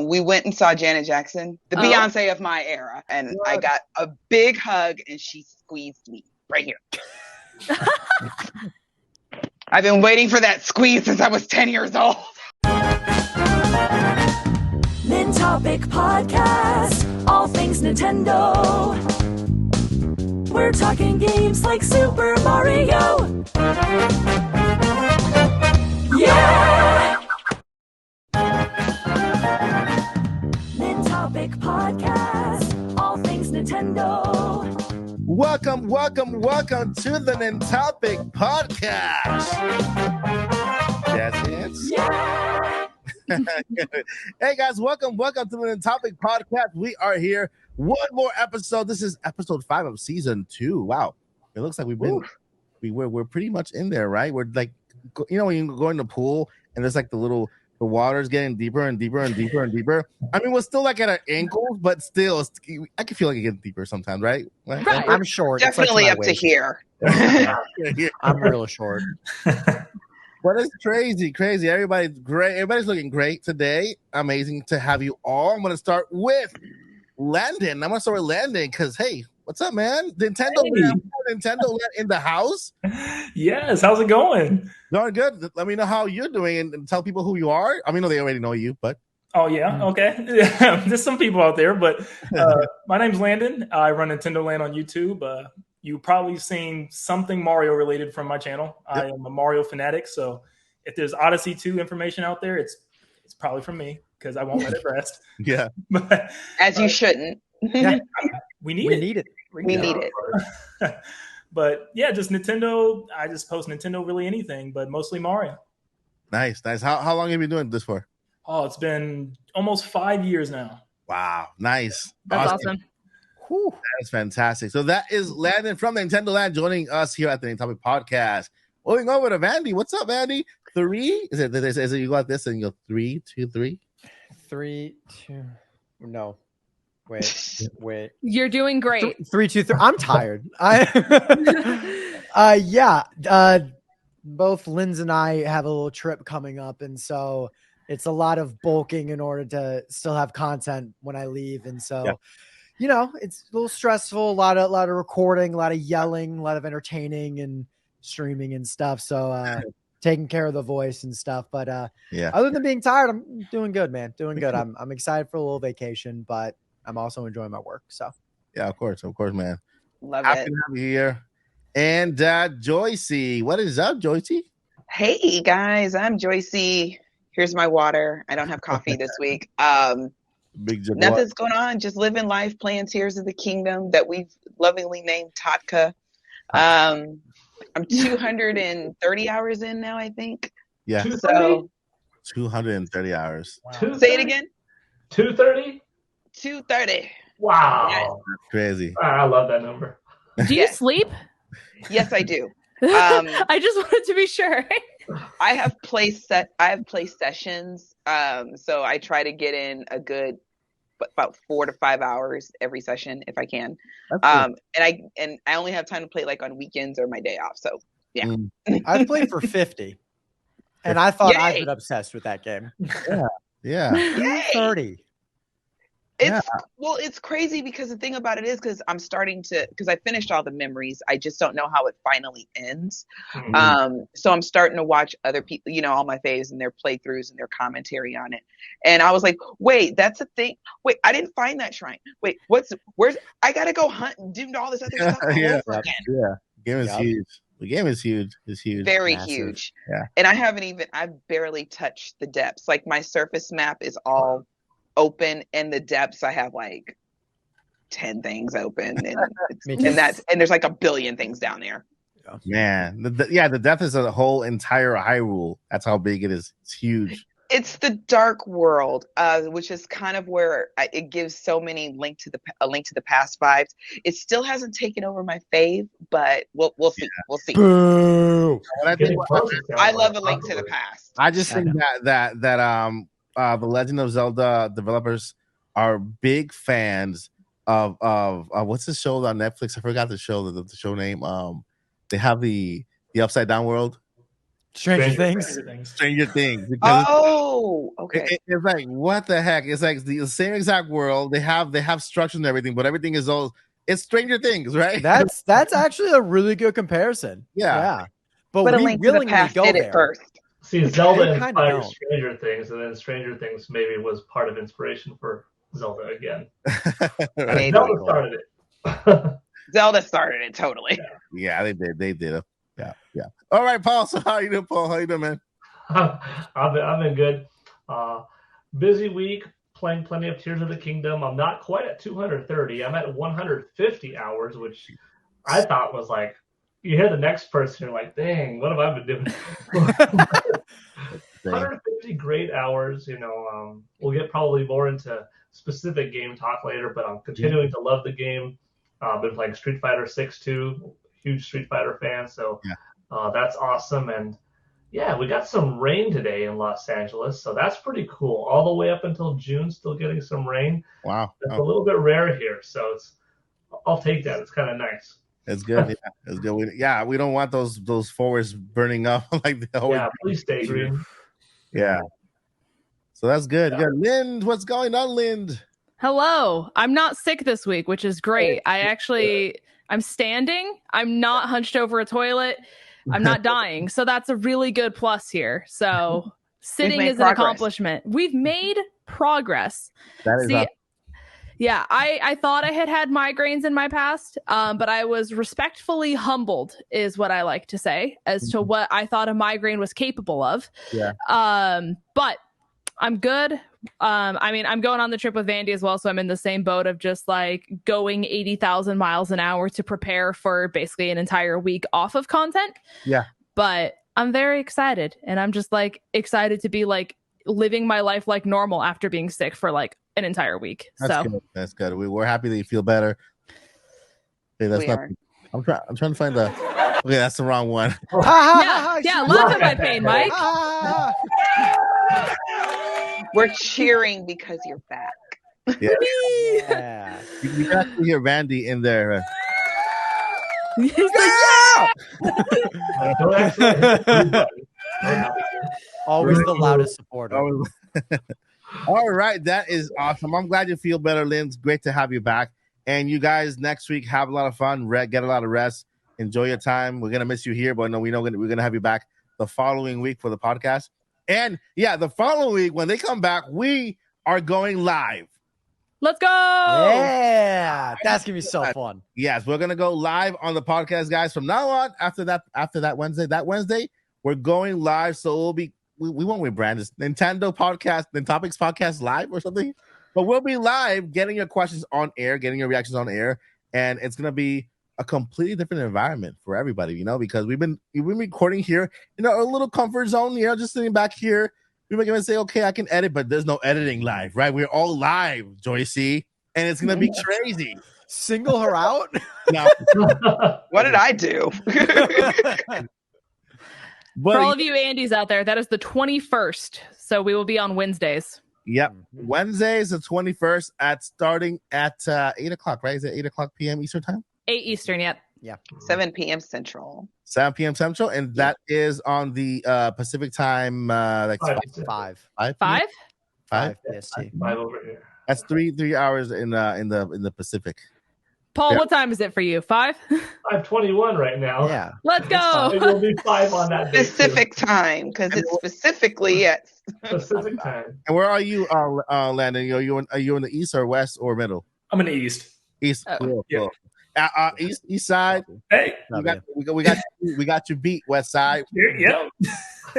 We went and saw Janet Jackson, the Beyonce of my era, and I got a big hug, and she squeezed me right here. I've been waiting for that squeeze since I was 10 years old. Nintopic Podcast, all things Nintendo. We're talking games like Super Mario. Yeah! Nintopic Podcast, all things Nintendo. Welcome to the Nintopic Podcast. That's it. Yeah! Hey guys, welcome to the Nintopic Podcast. We are here. One more episode. This is episode 5 of season 2. Wow. It looks like we're pretty much in there, right? We're like, you know, when you go in the pool and there's like the water's getting deeper and deeper and deeper and deeper. I mean, we're still like at our ankles, but still, I can feel like it getting deeper sometimes, right? Right. I'm short. Definitely like up to here. I'm real short. But it's crazy. Everybody's great. Everybody's looking great today. Amazing to have you all. I'm going to start with Landon. Because, hey, what's up, man? Nintendo Land in the house. Yes, how's it going? Doing good. Let me know how you're doing and tell people who you are. I mean, they already know you, but. Oh, yeah? Okay. There's some people out there, but my name's Landon. I run Nintendo Land on YouTube. You've probably seen something Mario related from my channel. Yep. I am a Mario fanatic, so if there's Odyssey 2 information out there, it's probably from me because I won't let it rest. Yeah. But, As you shouldn't. Yeah, we need it. We need it. But yeah, just Nintendo. I just post Nintendo really anything, but mostly Mario. Nice. How long have you been doing this for? Oh, it's been almost 5 years now. Wow. Nice. That's awesome. Whew. That's fantastic. So that is Landon from Nintendo Land joining us here at the Nintopic Podcast. Moving over to Vandy. What's up, Vandy? 3? Is it you got this and you go 3, 2, 3? 3, 2. No. Wait. You're doing great. 3, 2, 3. I'm tired. Both Linz and I have a little trip coming up, and so it's a lot of bulking in order to still have content when I leave. And so, yeah. You know, it's a little stressful, a lot of recording, a lot of yelling, a lot of entertaining and streaming and stuff. So taking care of the voice and stuff. But yeah, other than being tired, I'm doing good, man. Doing good. I'm excited for a little vacation, but I'm also enjoying my work. So yeah, of course, man. Love Happy it. to have you here. And Joycey. What is up, Joycey? Hey guys, I'm Joycey. Here's my water. I don't have coffee this week. Nothing's going on. Just living life, playing Tears of the Kingdom that we've lovingly named Totka. I'm 230 hours in now, I think. Yeah. 230? So 230 hours. Wow. Say it again. 230? 230. Wow. Yes. Crazy. I love that number. Do you sleep? Yes, I do. I just wanted to be sure. I have play sessions. So I try to get in a good about 4 to 5 hours every session if I can. And I only have time to play like on weekends or my day off. So yeah. I've played for 50. And I thought I've been obsessed with that game. Yeah. 30. It's crazy because the thing about it is because I finished all the memories. I just don't know how it finally ends. Mm-hmm. So I'm starting to watch other people, you know, all my faves and their playthroughs and their commentary on it. And I was like, wait, that's a thing. Wait, I didn't find that shrine. Wait, where's I gotta go hunt and do all this other stuff all over again. Yeah. The game is huge. The game is huge. It's huge. Very Massive. huge. Yeah. And I've barely touched the depths. Like my surface map is all open, and the depths I have like 10 things open, and there's like a billion things down there. Man, the depth is a whole entire Hyrule. That's how big it is. It's huge. It's the dark world, which is kind of where it gives so many a link to the past vibes. It still hasn't taken over my fave, but we'll see. We'll see. Boo. I love a link to the past. I just think that the Legend of Zelda developers are big fans of what's the show on Netflix? I forgot the show name. They have the Upside Down World. Stranger Things. Stranger Things. Oh, okay. It's like, what the heck? It's like the same exact world. They have structure and everything, but everything is all. It's Stranger Things, right? That's actually a really good comparison. Yeah. But A we Link to the willingly Past go did there it first. See, Zelda They kinda inspired don't. Stranger Things, and then Stranger Things maybe was part of inspiration for Zelda again. Maybe. Zelda started it. Zelda started it totally. Yeah, they did. They did. Yeah. All right, Paul. So how you doing, Paul? How you doing, man? I've been good. Busy week, playing plenty of Tears of the Kingdom. I'm not quite at 230. I'm at 150 hours, which I thought was like, you hear the next person, you're like, dang, what have I been doing? 150 great hours. We'll get probably more into specific game talk later, but I'm continuing to love the game. I've been playing Street Fighter 6 too. Huge Street Fighter fan, so that's awesome. And yeah, we got some rain today in Los Angeles, so that's pretty cool. All the way up until June, still getting some rain. Wow, it's a little bit rare here, so I'll take that. It's kind of nice. It's good. Yeah, it's good. We don't want those forests burning up like the whole. Yeah, please stay green. Yeah. So that's good. Good. Lind, what's going on, Lind? Hello. I'm not sick this week, which is great. I'm standing. I'm not hunched over a toilet. I'm not dying. So that's a really good plus here. So sitting is an accomplishment. We've made progress. That is awesome. Yeah, I thought I had migraines in my past, but I was respectfully humbled, is what I like to say, as to what I thought a migraine was capable of. Yeah. But I'm good. I'm going on the trip with Vandy as well, so I'm in the same boat of just like going 80,000 miles an hour to prepare for basically an entire week off of content. Yeah. But I'm very excited, and I'm just like excited to be like living my life like normal after being sick for like an entire week. Good. That's good. We're happy that you feel better. Hey, that's not. I'm trying to find the. Okay, that's the wrong one. yeah, laugh at my pain, Mike. We're cheering because you're back. Yeah. You can actually hear Vandy in there. He's like, always the loudest supporter. All right, that is awesome. I'm glad you feel better, Lynn. It's great to have you back. And you guys next week have a lot of fun, get a lot of rest, enjoy your time. We're gonna miss you here, but we're gonna have you back the following week for the podcast. And yeah, the following week when they come back, we are going live. Let's go! Yeah, that's gonna be so fun. Yes, we're gonna go live on the podcast, guys. From now on, after that Wednesday, we're going live. So it'll be we won't rebrand this Nintopics podcast live or something, but we'll be live, getting your questions on air, getting your reactions on air, and it's gonna be a completely different environment for everybody, because we've been recording here in our little comfort zone, just sitting back here. We might even say, okay, I can edit, but there's no editing live, right? We're all live, Joycey, and it's gonna be crazy. Single her out? No. What did I do? For all of you Andys out there, that is the 21st. So we will be on Wednesdays. Yep. Wednesdays, the 21st, starting at 8 o'clock, right? Is it 8 o'clock p.m. Eastern time? 8 Eastern, yep. Yeah. 7 p.m. Central. 7 p.m. Central, and that is on the Pacific time, like 5. 5? 5 PST. 5 over here. That's 3 hours in the Pacific. Paul, what time is it for you? 5? 5:21 right now. Yeah. Let's go. It will be 5 on that day. Specific time, because it's specifically at Pacific time. And where are you, Landon? Are you in the east or west or middle? I'm in the east. East. Cool. Yeah. East side. Hey, we got you beat. West side. Yep.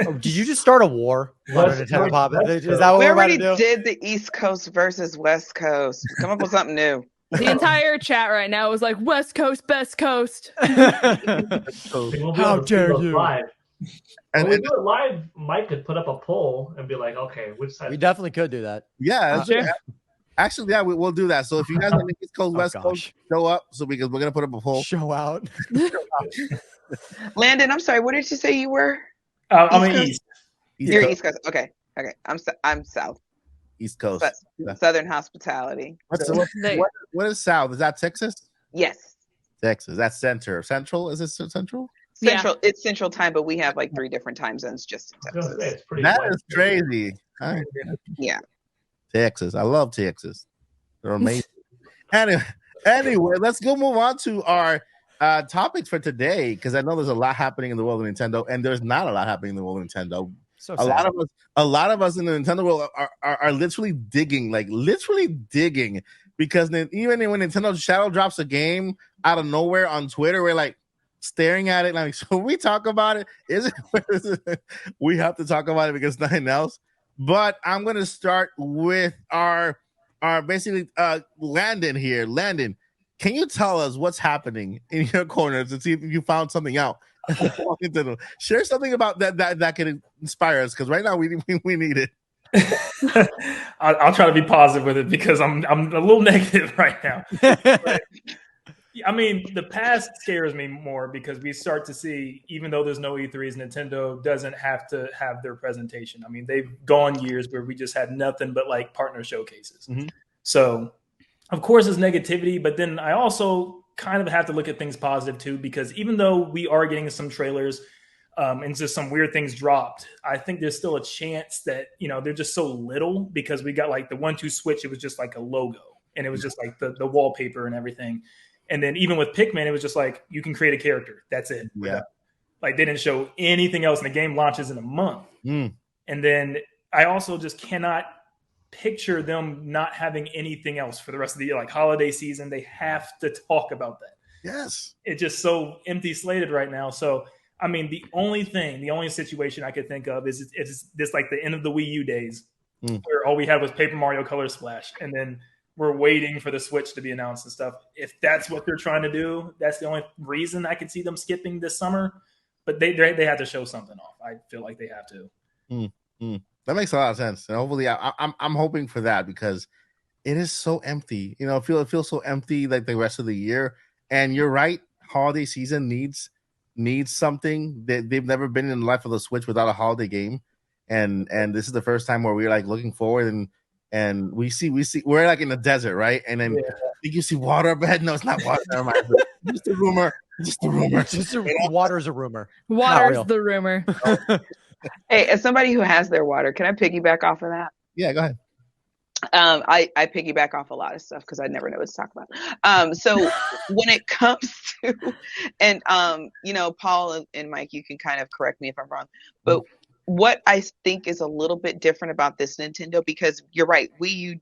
Oh, did you just start a war? Is that what we we're about already to do? did the East Coast versus West Coast. Come up with something new. The entire chat right now was like, West Coast, best coast. How dare you? Live. And when we do it live, Mike could put up a poll and be like, okay, which side? We definitely could do that. Yeah. Sure. Actually, yeah, we'll do that. So if you guys are in the East Coast, West Coast, show up. So we're gonna put up a poll. Show out. Landon, I'm sorry. What did you say you were? I'm in East. You're East Coast. Okay. I'm South. East Coast. Southern hospitality. What is South? Is that Texas? Yes. Texas. That's Central. Is it Central? Central. Yeah. It's Central Time, but we have like 3 different time zones just in Texas. It's pretty that is crazy. Yeah. Texas. I love Texas. They're amazing. Anyway, let's go move on to our topics for today, because I know there's a lot happening in the world of Nintendo, and there's not a lot happening in the world of Nintendo. So a lot of us in the Nintendo world are literally digging, because even when Nintendo shadow drops a game out of nowhere on Twitter, we're like staring at it like, so we talk about it. We have to talk about it because nothing else. But I'm gonna start with our basically Landon here. Landon, can you tell us what's happening in your corner to see if you found something out? Share something about that can inspire us, because right now we need it. I'll try to be positive with it, because I'm a little negative right now. But, I mean, the past scares me more, because we start to see, even though there's no E3s, Nintendo doesn't have to have their presentation. I mean, they've gone years where we just had nothing but like partner showcases. Mm-hmm. So, of course, there's negativity, but then I also kind of have to look at things positive too, because even though we are getting some trailers and just some weird things dropped, I think there's still a chance that, they're just so little, because we got like the 1-2 switch. It was just like a logo, and it was just like the wallpaper and everything. And then even with Pikmin, it was just like, you can create a character. That's it. Yeah. Like, they didn't show anything else, and the game launches in a month. And then I also just cannot picture them not having anything else for the rest of the year. Like holiday season, they have to talk about that. Yes. It's just so empty slated right now. So, I mean, the only situation I could think of is this like the end of the Wii U days, where all we had was Paper Mario Color Splash, and then we're waiting for the Switch to be announced and stuff. If that's what they're trying to do, that's the only reason I could see them skipping this summer. But they have to show something off. I feel like they have to. That makes a lot of sense, and hopefully, I'm hoping for that, because it is so empty. It feels so empty like the rest of the year. And you're right, holiday season needs something. They've never been in the life of the Switch without a holiday game, and this is the first time where we're like looking forward, and we see we're like in the desert, right? And then you see water up ahead. No, it's not water. Never mind. Just a rumor. Water's a rumor. Water's the rumor. Hey, as somebody who has their water, can I piggyback off of that? Yeah, go ahead. I piggyback off a lot of stuff because I never know what to talk about. So when it comes to, and Paul and Mike, you can kind of correct me if I'm wrong, but what I think is a little bit different about this Nintendo, because you're right, Wii U,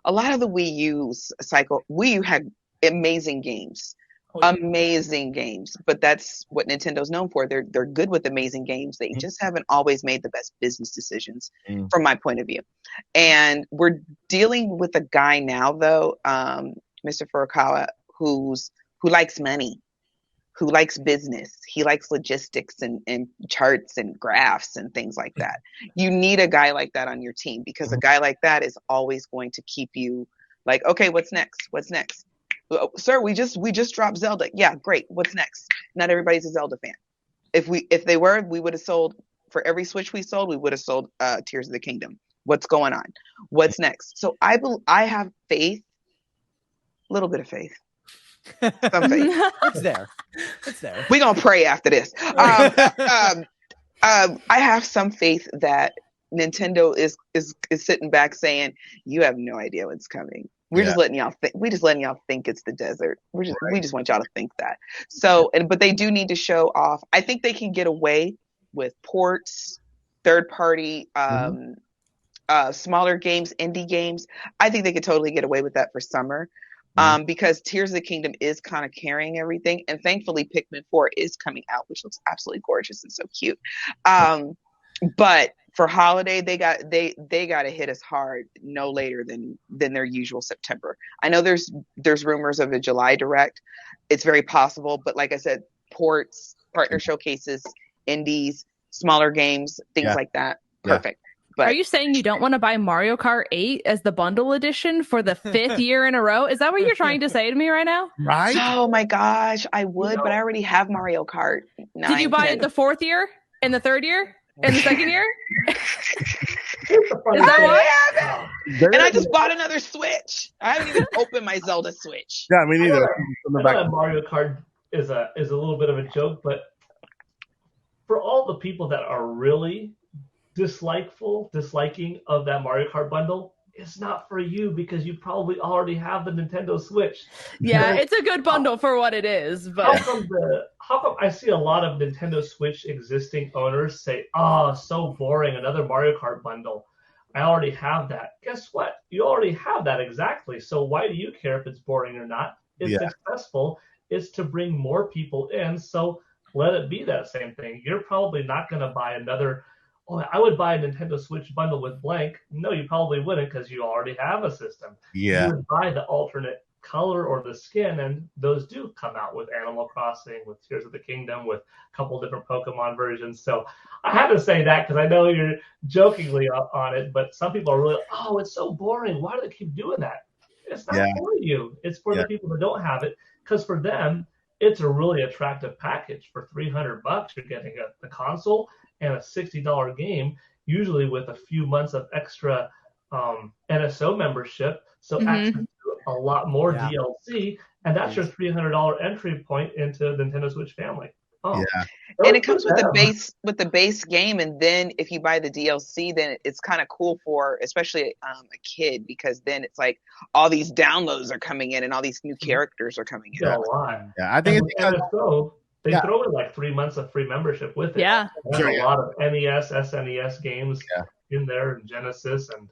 a lot of the Wii U's cycle, Wii U had amazing games. Amazing games, but that's what Nintendo's known for. They're good with amazing games. They just haven't always made the best business decisions from my point of view. And we're dealing with a guy now, though, Mr. Furukawa, who likes money, who likes business. He likes logistics and charts and graphs and things like that. You need a guy like that on your team, because a guy like that is always going to keep you like, okay, what's next? What's next? Sir, we just dropped Zelda. Yeah, great. What's next? Not everybody's a Zelda fan. If they were, we would have sold, for every Switch we sold, we would have sold Tears of the Kingdom. What's going on? What's next? So I have faith, a little bit of faith. Some faith. It's there. We're gonna pray after this. I have some faith that Nintendo is sitting back saying, you have no idea what's coming. We're just letting y'all think. We just letting y'all think it's the desert. We just want y'all to think that. So, but they do need to show off. I think they can get away with ports, third party, smaller games, indie games. I think they could totally get away with that for summer, because Tears of the Kingdom is kind of carrying everything, and thankfully Pikmin 4 is coming out, which looks absolutely gorgeous and so cute. But for holiday, they got to hit us hard no later than their usual September. I know there's rumors of a July direct. It's very possible, but like I said, ports, partner showcases, indies, smaller games, things like that. Perfect. But are you saying you don't want to buy Mario Kart 8 as the bundle edition for the 5th year in a row? Is that what you're trying to say to me right now? Right? Oh my gosh, I would, but I already have Mario Kart 9. Did you buy it the 4th year and the 3rd year? In the 2nd year? Is that why? And I just bought another Switch. I haven't even opened my Zelda Switch. Yeah, me neither. I know that Mario Kart is a little bit of a joke, but for all the people that are really disliking of that Mario Kart bundle, it's not for you because you probably already have the Nintendo Switch. Yeah, it's a good bundle for what it is. But how come I see a lot of Nintendo Switch existing owners say, "Oh, so boring, another Mario Kart bundle. I already have that." Guess what? You already have that exactly. So why do you care if it's boring or not? It's successful. It's to bring more people in. So let it be that same thing. You're probably not going to buy another. Oh, I would buy a Nintendo Switch bundle with blank. No, you probably wouldn't because you already have a system. Yeah. You would buy the alternate color or the skin, and those do come out with Animal Crossing, with Tears of the Kingdom, with a couple different Pokemon versions. So I had to say that because I know you're jokingly on it, but some people are really, oh, it's so boring. Why do they keep doing that? It's not for you. It's for the people that don't have it, because for them, it's a really attractive package. For $300, you're getting the console and a $60 game, usually with a few months of extra NSO membership. So access to a lot more DLC, and that's your $300 entry point into the Nintendo Switch family. And it comes with the base game, and then if you buy the DLC, then it's kind of cool for especially a kid, because then it's like all these downloads are coming in and all these new characters are coming in. A lot. Yeah, I think they throw in like 3 months of free membership with it. Yeah. There's a lot of NES, SNES games in there, and Genesis, and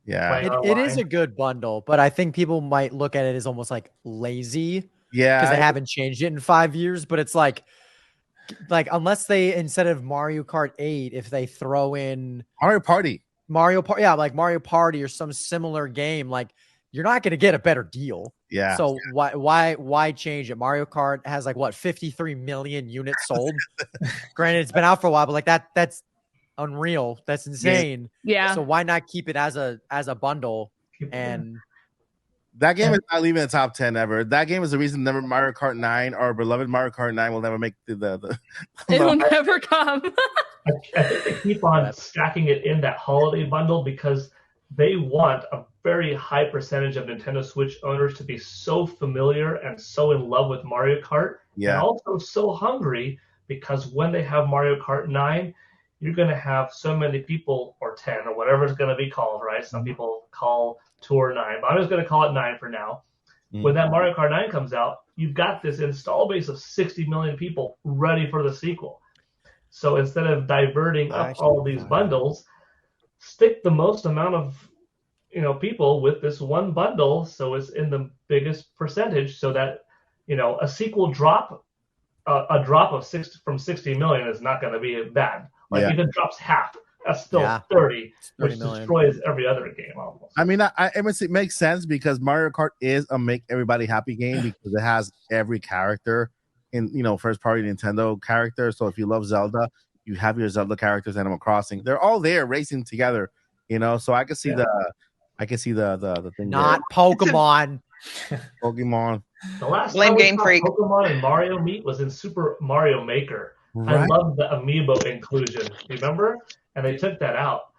it is a good bundle, but I think people might look at it as almost like lazy. Yeah, because they haven't changed it in 5 years. But it's like unless they, instead of Mario Kart 8, if they throw in Mario Party, like Mario Party or some similar game, like you're not going to get a better deal. Yeah. So why change it? Mario Kart has like what 53 million units sold. Granted, it's been out for a while, but like that's unreal. That's insane. Yeah. So why not keep it as a bundle? And that game is not leaving the top 10 ever. That game is the reason never Mario Kart 9, our beloved Mario Kart 9, will never make the it will never come. I think they keep on stacking it in that holiday bundle because they want a very high percentage of Nintendo Switch owners to be so familiar and so in love with Mario Kart, and also so hungry, because when they have Mario Kart 9, you're going to have so many people, or 10, or whatever it's going to be called, right? Some people call Tour 9, but I'm just going to call it 9 for now. When that Mario Kart 9 comes out, you've got this install base of 60 million people ready for the sequel. So instead of diverting up all these bundles, stick the most amount of people with this one bundle, so it's in the biggest percentage, so that a sequel drop, a drop of from 60 million is not going to be bad. Like if it drops half, that's still 30, which destroys every other game almost. I mean, it makes sense because Mario Kart is a make everybody happy game because it has every character in first party Nintendo character. So if you love Zelda, you have your Zelda characters. Animal Crossing, they're all there racing together. So I can see the thing. Not Pokemon. Pokemon. The last Blame time Game Freak. Pokemon and Mario meet was in Super Mario Maker. Right. I love the amiibo inclusion. Remember? And they took that out.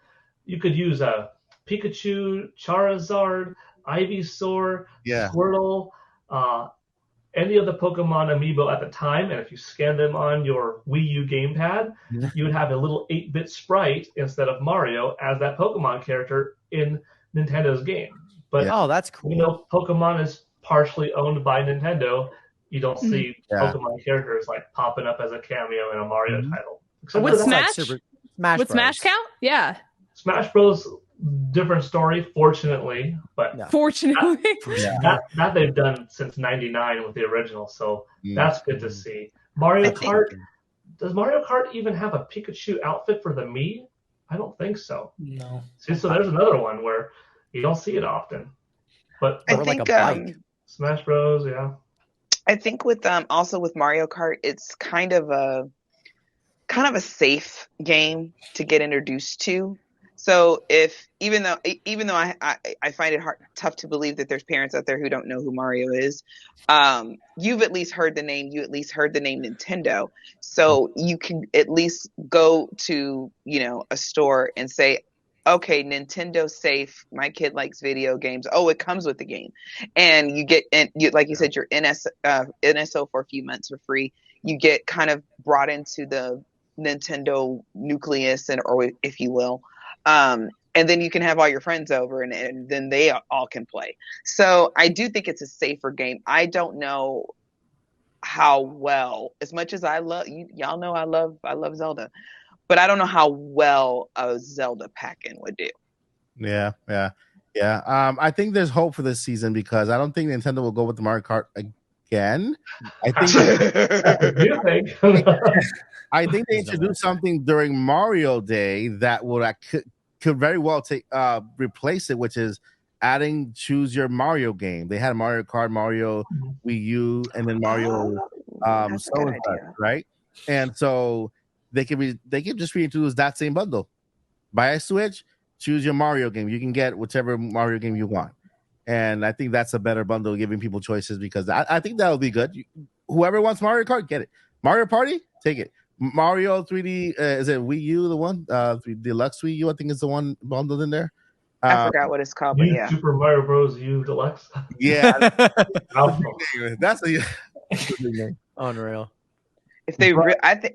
You could use a Pikachu, Charizard, Ivysaur, Squirtle, any of the Pokemon amiibo at the time. And if you scan them on your Wii U gamepad, you would have a little 8-bit sprite instead of Mario as that Pokemon character in Nintendo's game. But that's cool. Pokemon is partially owned by Nintendo. You don't see Pokemon characters like popping up as a cameo in a Mario title. With Smash? With Smash count? Yeah. Smash Bros. Different story, fortunately, but fortunately, that they've done since '99 with the original, so that's good to see. Mario Kart, does Mario Kart even have a Pikachu outfit for the Mii? I don't think so. No. See, so there's another one where you don't see it often. But I think Smash Bros. I think with also with Mario Kart, it's kind of a safe game to get introduced to. So even though I find it tough to believe that there's parents out there who don't know who Mario is, you've at least heard the name. You at least heard the name Nintendo. So you can at least go to a store and say, okay, Nintendo's safe. My kid likes video games. Oh, it comes with the game, and you get like you said, your NSO for a few months for free. You get kind of brought into the Nintendo nucleus, or if you will. And then you can have all your friends over, and then they all can play. So I do think it's a safer game. I don't know how well, as much as I love y'all know I love Zelda, but I don't know how well a Zelda pack-in would do. Yeah. I think there's hope for this season because I don't think Nintendo will go with the Mario Kart again. I think they introduced something during Mario Day that would could very well replace it, which is adding choose your Mario game. They had Mario Kart, Mario Wii U, and then Mario right? And so they can just reintroduce that same bundle. Buy a Switch, choose your Mario game. You can get whichever Mario game you want. And I think that's a better bundle, giving people choices, because I think that'll be good. Whoever wants Mario Kart, get it. Mario Party, take it. Mario 3D, is it Wii U, the one? Deluxe Wii U, I think is the one bundled in there. I forgot what it's called, but yeah. Super Mario Bros. U Deluxe. Yeah. That's a big name. Unreal. If they,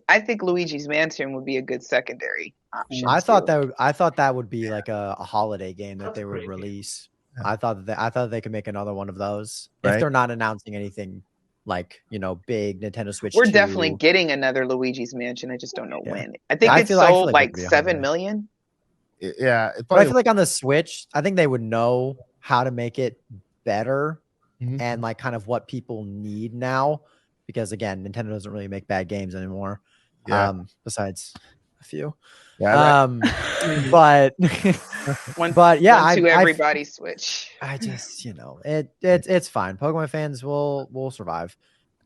I think Luigi's Mansion would be a good secondary option. I thought that would be like a holiday game that they would release. I thought they could make another one of those if they're not announcing anything like, big Nintendo Switch. We're 2. definitely getting another Luigi's Mansion. I just don't know when. I think it sold like 7 million. Yeah, but I feel like on the Switch, I think they would know how to make it better and like kind of what people need now, because again, Nintendo doesn't really make bad games anymore. Besides a few. Yeah, but yeah, to everybody's Switch. I just, it's fine. Pokemon fans will survive.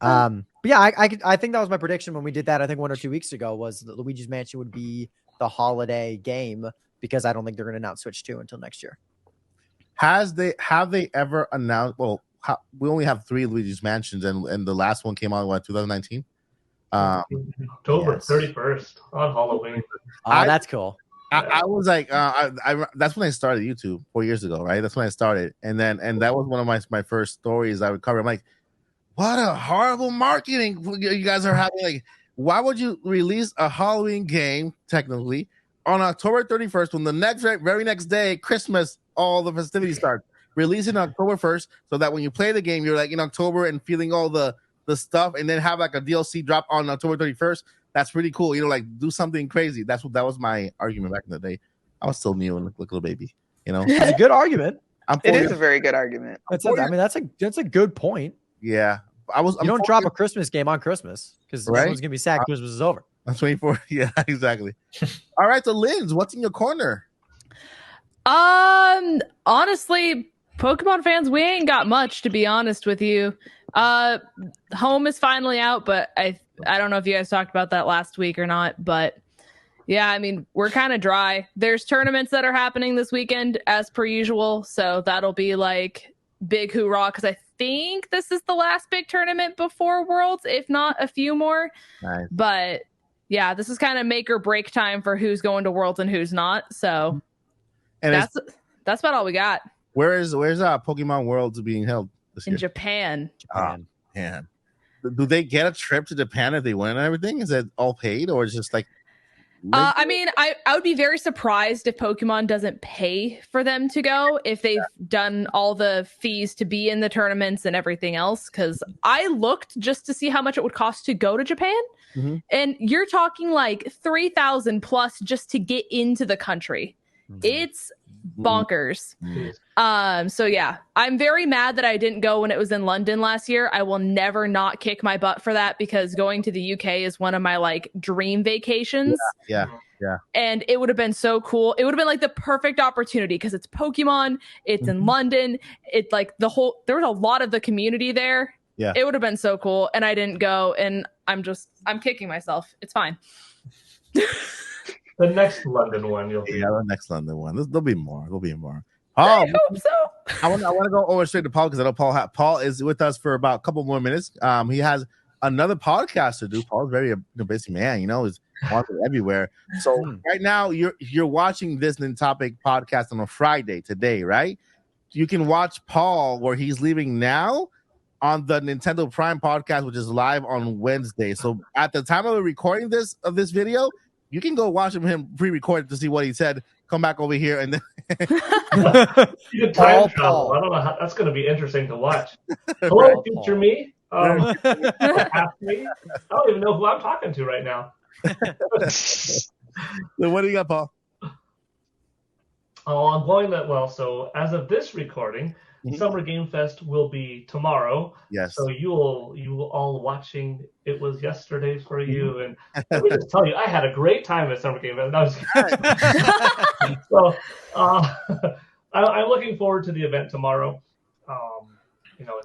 But yeah, I think that was my prediction when we did that. I think 1 or 2 weeks ago was that Luigi's Mansion would be the holiday game, because I don't think they're going to announce Switch 2 until next year. Have they ever announced? Well, we only have 3 Luigi's Mansions, and the last one came out in 2019. October 31st on Halloween. That's cool. I was like, that's when I started YouTube 4 years ago, right? That's when I started, and that was one of my first stories I would cover. I'm like, what a horrible marketing you guys are having! Like, why would you release a Halloween game technically on October 31st when the very next day, Christmas, all the festivities start? Release it on October 1st so that when you play the game, you're like in October and feeling all the stuff, and then have like a DLC drop on October 31st. That's pretty cool. Like do something crazy. That was my argument back in the day. I was still new and look little baby. It's a good argument. It is a very good argument. That's a good point. Yeah, you don't drop a Christmas game on Christmas because someone's gonna be sad Christmas is over. I'm 24. Yeah, exactly. All right, so Linz, what's in your corner? Honestly, Pokemon fans, we ain't got much, to be honest with you. Home is finally out, but I don't know if you guys talked about that last week or not, but yeah, I mean, we're kind of dry. There's tournaments that are happening this weekend as per usual, so that'll be like big hoorah, because I think this is the last big tournament before Worlds, if not a few more. Nice. But yeah, this is kind of make or break time for who's going to Worlds and who's not. So that's about all we got. Where's Pokemon Worlds being held this year? In Japan. Man. Do they get a trip to Japan if they win and everything? Is it all paid, or is it just like? I mean, I would be very surprised if Pokemon doesn't pay for them to go, if they've done all the fees to be in the tournaments and everything else. Because I looked just to see how much it would cost to go to Japan, and you're talking like 3,000 plus just to get into the country. It's bonkers. So yeah, I'm very mad that I didn't go when it was in London last year. I will never not kick my butt for that, because going to the UK is one of my like dream vacations. Yeah. And it would have been so cool. It would have been like the perfect opportunity, because it's Pokemon, it's in London, it's like there was a lot of the community there. Yeah, it would have been so cool, and I didn't go, and I'm kicking myself. It's fine. The next London one, the next London one. There'll be more. I hope so. I want to go over straight to Paul, because I know Paul is with us for about a couple more minutes. He has another podcast to do. Paul's very busy man. He's wanted everywhere. So right now you're watching this Nintopic podcast on a Friday today, right? You can watch Paul where he's leaving now on the Nintendo Prime podcast, which is live on Wednesday. So at the time of the recording this video, you can go watch him pre-recorded to see what he said. Come back over here and then you can time travel. I don't know how that's going to be interesting to watch. Hello, future me. Past me. I don't even know who I'm talking to right now. So what do you got, Paul? Oh, I'm going that well. So as of this recording, Summer Game Fest will be tomorrow. Yes. So you will all watching. It was yesterday for you, and let me just tell you, I had a great time at Summer Game Fest. So I'm looking forward to the event tomorrow.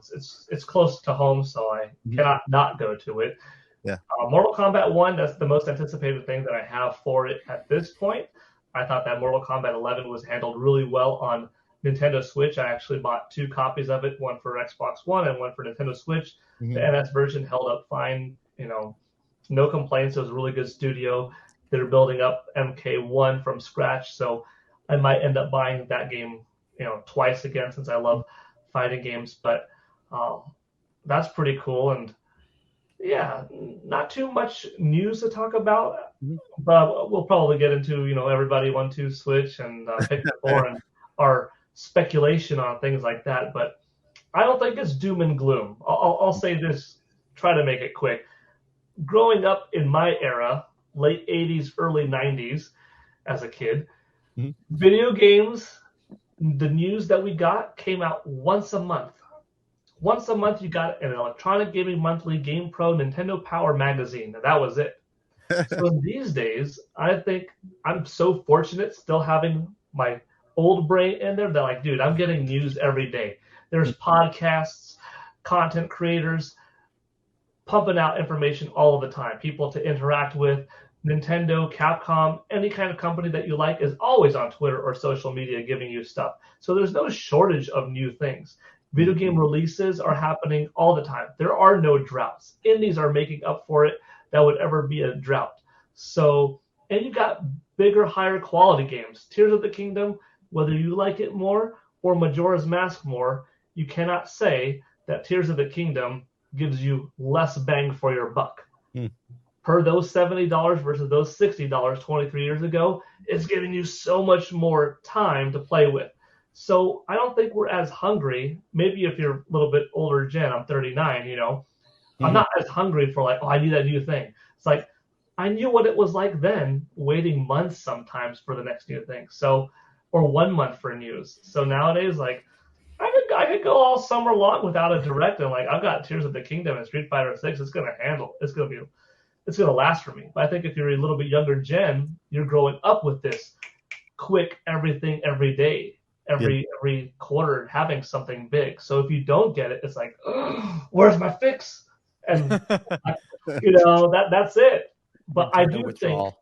It's close to home, so I cannot not go to it. Yeah. Mortal Kombat 1, that's the most anticipated thing that I have for it at this point. I thought that Mortal Kombat 11 was handled really well on Nintendo Switch. I actually bought 2 copies of it, one for Xbox One and one for Nintendo Switch. The NS version held up fine, no complaints. It was a really good studio. They're building up MK1 from scratch, so I might end up buying that game, twice again since I love fighting games. But that's pretty cool, and yeah, not too much news to talk about, but we'll probably get into, everybody 1-2 Switch and Pikmin 4 and our speculation on things like that. But I don't think it's doom and gloom. I'll say this, try to make it quick. Growing up in my era, late 80s, early 90s, as a kid, video games, the news that we got came out once a month. Once a month, you got an Electronic Gaming Monthly, Game Pro, Nintendo Power magazine. And that was it. So these days, I think I'm so fortunate still having my old brain in there that, like, dude, I'm getting news every day. There's podcasts, content creators pumping out information all of the time. People to interact with. Nintendo, Capcom, any kind of company that you like is always on Twitter or social media giving you stuff. So there's no shortage of new things. Video game releases are happening all the time. There are no droughts. Indies are making up for it. That would ever be a drought. So, and you got bigger, higher quality games. Tears of the Kingdom, whether you like it more or Majora's Mask more, you cannot say that Tears of the Kingdom gives you less bang for your buck. Per those $70 versus those $60 23 years ago, it's giving you so much more time to play with. So I don't think we're as hungry. Maybe if you're a little bit older, Jen, I'm 39, I'm not as hungry for I need a new thing. It's like, I knew what it was like then, waiting months sometimes for the next new thing. So, or 1 month for news. So nowadays, I could go all summer long without a direct, and I've got Tears of the Kingdom and Street Fighter 6. It's going to last for me. But I think if you're a little bit younger, Jen, you're growing up with this quick everything every day. Every quarter having something big. So if you don't get it, it's like, oh, where's my fix? And that's it. But I do think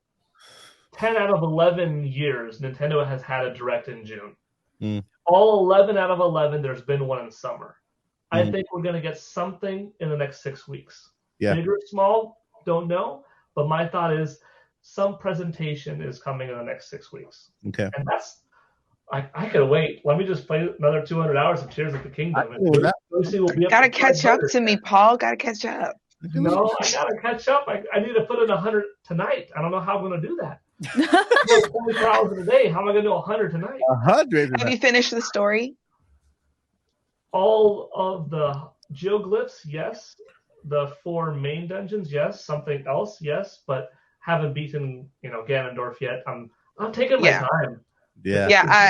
10 out of 11 years Nintendo has had a direct in June. All 11 out of 11, there's been one in summer. I think we're going to get something in the next 6 weeks. Big or small, don't know. But my thought is some presentation is coming in the next 6 weeks. Okay. And that's, I could wait. Let me just play another 200 hours of Tears of the Kingdom. Gotta catch up to me, Paul. Gotta catch up. No, I gotta catch up. I need to put in 100 tonight. I don't know how I'm going to do that. 24 hours in a day. How am I going to do 100 tonight? 100. Have you finished the story? All of the geoglyphs, yes. The 4 main dungeons, yes. Something else, yes. But haven't beaten, Ganondorf yet. I'm taking my time.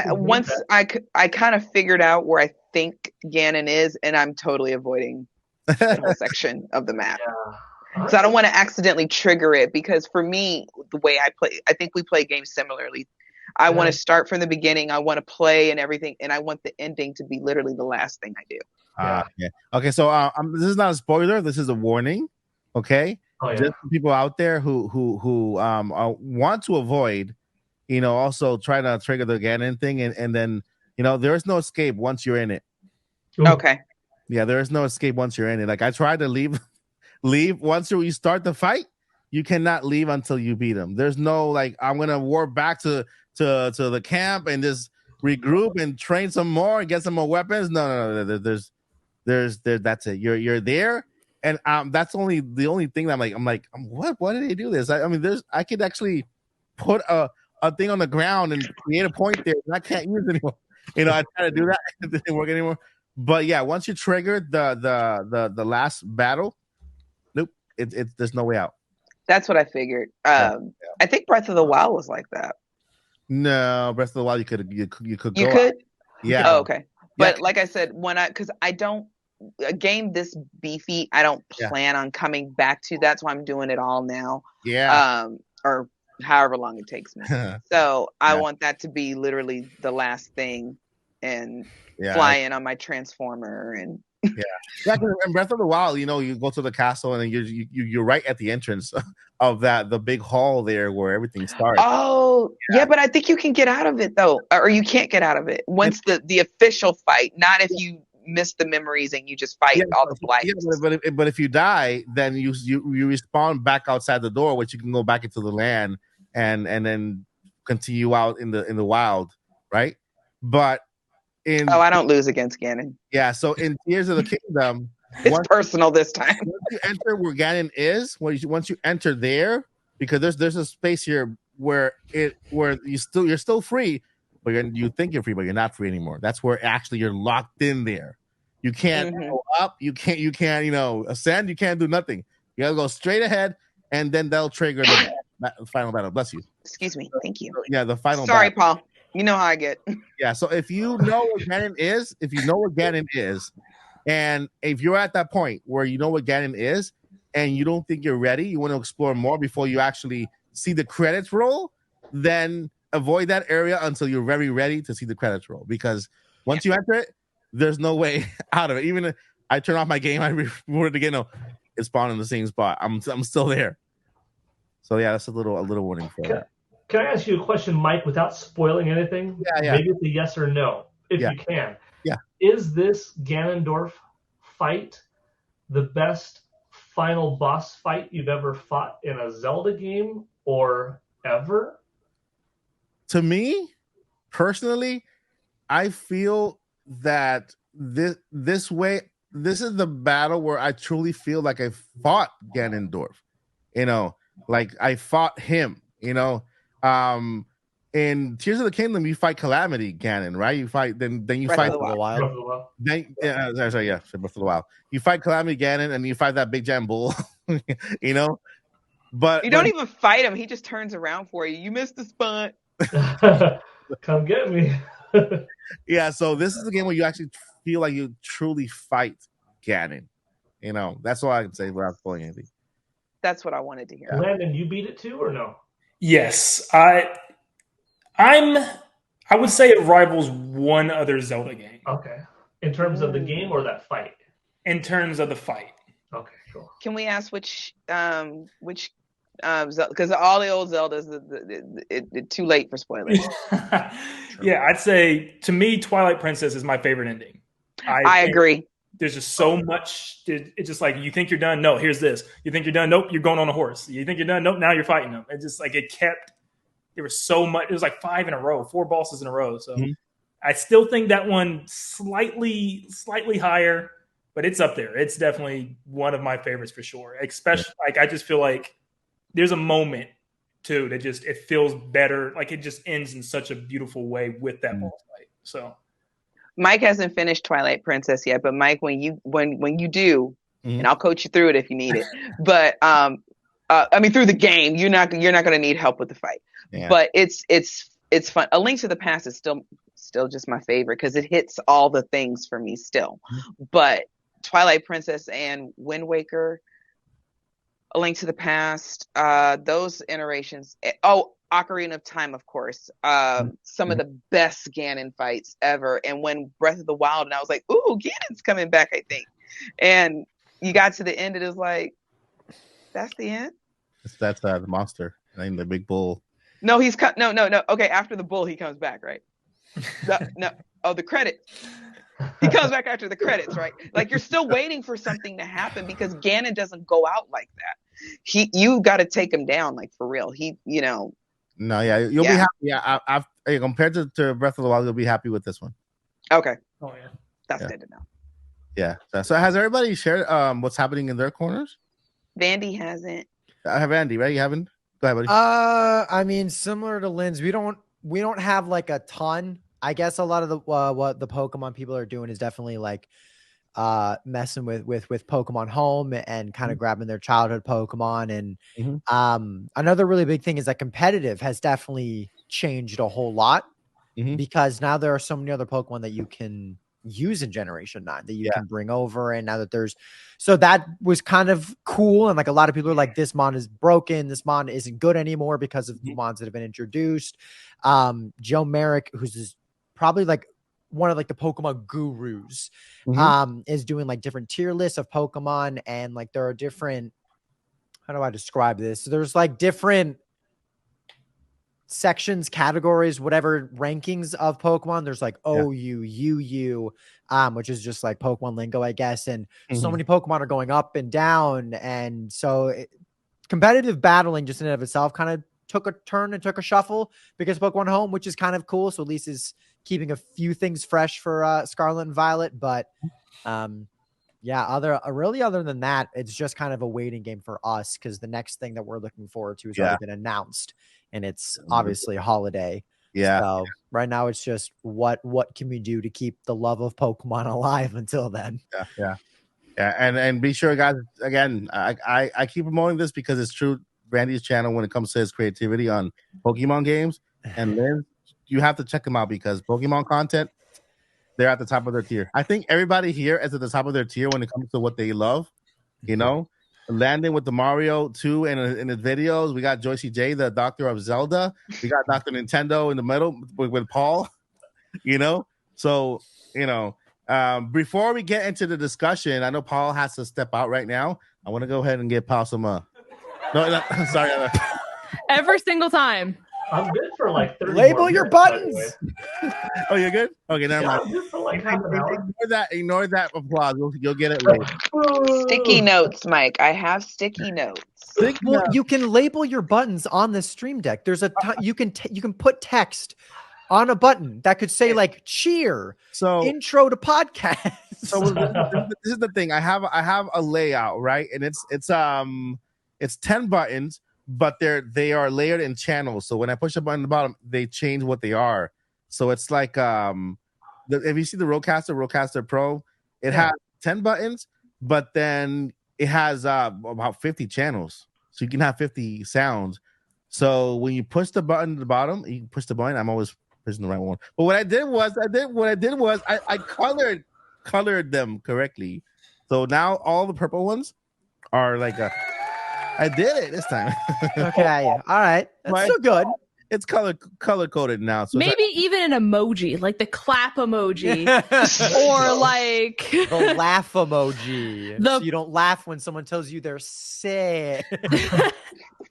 Once I kind of figured out where I think Ganon is, and I'm totally avoiding that whole section of the map. So I don't want to accidentally trigger it, because for me, the way I play, I think we play games similarly. I want to start from the beginning. I want to play and everything, and I want the ending to be literally the last thing I do. Okay, so this is not a spoiler. This is a warning. Okay, just for people out there who want to avoid, also try to trigger the Ganon thing, and then there is no escape once you're in it. Okay. Yeah, there is no escape once you're in it. I tried to leave once you start the fight. You cannot leave until you beat him. There's no I'm gonna warp back to the camp and just regroup and train some more and get some more weapons. No. That's it. You're there, and that's the only thing that I'm like, what? Why did they do this? I mean, I could actually put a thing on the ground and create a point there, and I can't use it anymore. I try to do that, it didn't work anymore. But yeah, once you trigger the last battle, nope, there's no way out. That's what I figured. I think Breath of the Wild was like that. No, Breath of the Wild, you could You go could? out. Yeah. Oh, okay. But like I said, because I don't, a game this beefy, I don't plan on coming back to. That's why I'm doing it all now. Yeah. Or however long it takes me. So I want that to be literally the last thing, and fly in on my transformer and. In Breath of the Wild, you go to the castle and you're right at the entrance of the big hall there where everything starts. Oh, yeah, but I think you can get out of it though, or you can't get out of it once the official fight. Not if you miss the memories and you just fight all the blights. Yeah, but if you die, then you respawn back outside the door, which you can go back into the land and then continue out in the wild, right? But I don't lose against Ganon. Yeah, so in Tears of the Kingdom, it's personal this time. Once you enter where Ganon is, once you enter there, because there's a space here where you're still free, but you think you're free, but you're not free anymore. That's where actually you're locked in there. You can't go up, you can't ascend, you can't do nothing. You gotta go straight ahead, and then they'll trigger the final battle. Bless you. Excuse me. Thank you. Yeah, the final. Sorry, battle. Paul. You know how I get. Yeah, so if you know what Ganon is, and if you're at that point where you know what Ganon is, and you don't think you're ready, you want to explore more before you actually see the credits roll, then avoid that area until you're very ready to see the credits roll. Because once you enter it, there's no way out of it. Even if I turn off my game, I reboot it again. No, it's spawned in the same spot. I'm still there. So yeah, that's a little warning for that. Can I ask you a question, Mike, without spoiling anything? Yeah. Maybe it's a yes or no, if you can. Yeah. Is this Ganondorf fight the best final boss fight you've ever fought in a Zelda game or ever? To me, personally, I feel that this is the battle where I truly feel like I fought Ganondorf. Like I fought him, in Tears of the Kingdom, you fight Calamity Ganon, right? You fight then you Breath fight of the Wild. Then Breath of the Wild. You fight Calamity Ganon, and you fight that big giant bull, But you don't even fight him; he just turns around for you. You missed the spot. Come get me. Yeah, so this is the game where you actually feel like you truly fight Ganon. That's all I can say without spoiling anything. That's what I wanted to hear. Landon, you beat it too, or no? Yes, I would say it rivals one other Zelda game. Okay. In terms of the game or that fight? In terms of the fight. Okay, cool. Can we ask which because all the old Zeldas, it's too late for spoilers. Yeah, I'd say to me, Twilight Princess is my favorite ending. I agree. There's just so much. It's just like you think you're done. No, here's this. You think you're done. Nope, you're going on a horse. You think you're done. Nope, now you're fighting them. It's just like it kept. There was so much. It was like 5 in a row, 4 bosses in a row. So I still think that one slightly higher, but it's up there. It's definitely one of my favorites for sure. Especially like I just feel like there's a moment too that just it feels better. Like it just ends in such a beautiful way with that boss fight. So. Mike hasn't finished Twilight Princess yet, but Mike, when you do, and I'll coach you through it if you need it. But through the game, you're not going to need help with the fight. Yeah. But it's fun. A Link to the Past is still just my favorite because it hits all the things for me still. But Twilight Princess and Wind Waker, A Link to the Past, those iterations. Ocarina of Time, of course. Some of the best Ganon fights ever. And when Breath of the Wild, and I was like, ooh, Ganon's coming back, I think. And you got to the end, it is like, that's the end? That's the monster. I mean, the big bull. No, no. Okay, after the bull, he comes back, right? The credits. He comes back after the credits, right? Like, you're still waiting for something to happen because Ganon doesn't go out like that. You got to take him down, like, for real. No, yeah, you'll be happy. Yeah, I've compared to Breath of the Wild, you'll be happy with this one. Okay. Oh yeah, that's good to know. Yeah. So has everybody shared what's happening in their corners? Vandy hasn't. I have Andy, right? You haven't? Go ahead, buddy. I mean, similar to Lynn's, we don't have like a ton. I guess a lot of the what the Pokemon people are doing is definitely like messing with Pokemon Home and kind of grabbing their childhood Pokemon. And another really big thing is that competitive has definitely changed a whole lot because now there are so many other Pokemon that you can use in Generation 9 that you can bring over. And now that so that was kind of cool. And like a lot of people are like, this mon is broken. This mon isn't good anymore because of the mons that have been introduced. Joe Merrick, who's probably like one of like the Pokemon gurus, is doing like different tier lists of Pokemon. And like, there are different, how do I describe this? So there's like different sections, categories, whatever rankings of Pokemon. There's like OU, UU, which is just like Pokemon lingo, I guess. And so many Pokemon are going up and down. And so competitive battling just in and of itself kind of took a turn and took a shuffle because Pokemon Home, which is kind of cool. So at least is keeping a few things fresh for Scarlet and Violet. But yeah, other than that, it's just kind of a waiting game for us because the next thing that we're looking forward to has already been announced. And it's obviously a holiday. Yeah. So right now it's just what can we do to keep the love of Pokemon alive until then? Yeah. And be sure, guys. Again, I keep promoting this because it's true. Randy's channel when it comes to his creativity on Pokemon games, and Lynn, you have to check them out because Pokemon content, they're at the top of their tier. I think everybody here is at the top of their tier when it comes to what they love. You know. Landing with the Mario 2 in his videos. We got Joycey J, the Doctor of Zelda. We got Dr. Nintendo in the middle with Paul, you know? So, you know, before we get into the discussion, I know Paul has to step out right now. I want to go ahead and get Paul some, no, sorry. Every single time. I'm good for like 30 Label more your minutes, by the buttons. way. Oh, you're good? Okay, never mind. I'm good for like half an hour. Ignore that applause. You'll get it later. Sticky notes, Mike. I have sticky notes. Well, you can label your buttons on the Stream Deck. There's you can put text on a button that could say like cheer, intro to podcast. So this is the thing. I have a layout, right? And it's 10 buttons, but they are layered in channels. So when I push a button at the bottom, they change what they are. So it's like if you see the Rodecaster Pro, it has 10 buttons, but then it has about 50 channels. So you can have 50 sounds. So when you push the button at the bottom, you push the button. I'm always pushing the right one. But what I did was I colored them correctly. So now all the purple ones are like I did it this time. Okay. All right. That's still good. It's color coded now. So maybe even an emoji, like the clap emoji, or like the laugh emoji. So you don't laugh when someone tells you they're sick.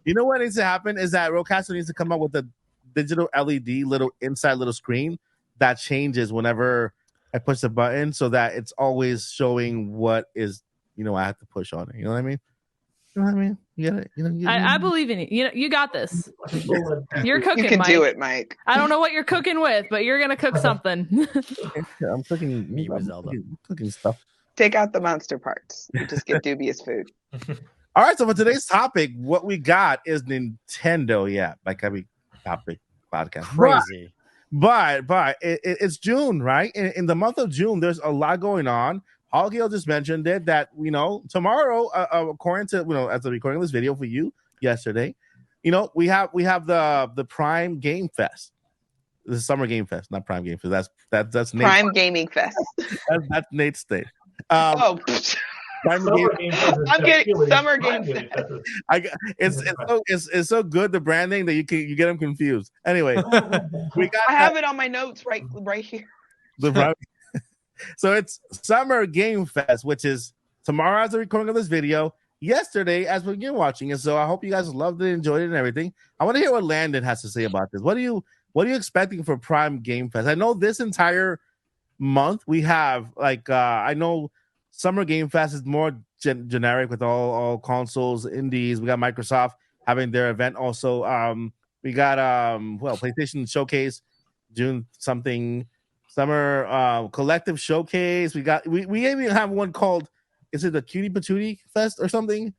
You know what needs to happen is that Rodecaster needs to come up with a digital LED little screen that changes whenever I push the button, so that it's always showing what is I have to push on it. You know what I mean? You know what I mean? You get it. I believe in you. You got this. You're cooking. You can Mike. do it, Mike. I don't know what you're cooking with, but you're gonna cook something. I'm cooking meat with Zelda. Cooking stuff. Take out the monster parts. You just get dubious food. All right. So for today's topic, what we got is Nintendo. Yeah, like every topic podcast. Crazy. But it's June, right? In the month of June, there's a lot going on. Paul Gale just mentioned it that tomorrow, according to as I'm recording this video for you yesterday, we have the Prime Game Fest. This is Summer Game Fest, not Prime Game Fest. That's Nate's Prime Gaming Fest. That's Nate's state. I'm getting Summer Game Fest. It's so good, the branding, that you get them confused. Anyway, I have it on my notes right here. So it's Summer Game Fest, which is tomorrow as the recording of this video, yesterday as we're watching it. So I hope you guys loved it, enjoyed it, and everything. I want to hear what Landon has to say about this. What are you expecting for Prime Game Fest? I know this entire month we have I know Summer Game Fest is more generic with all consoles, indies. We got Microsoft having their event also. We got PlayStation Showcase June something. Summer collective showcase. We even have one called, is it the Cutie Patootie Fest or something?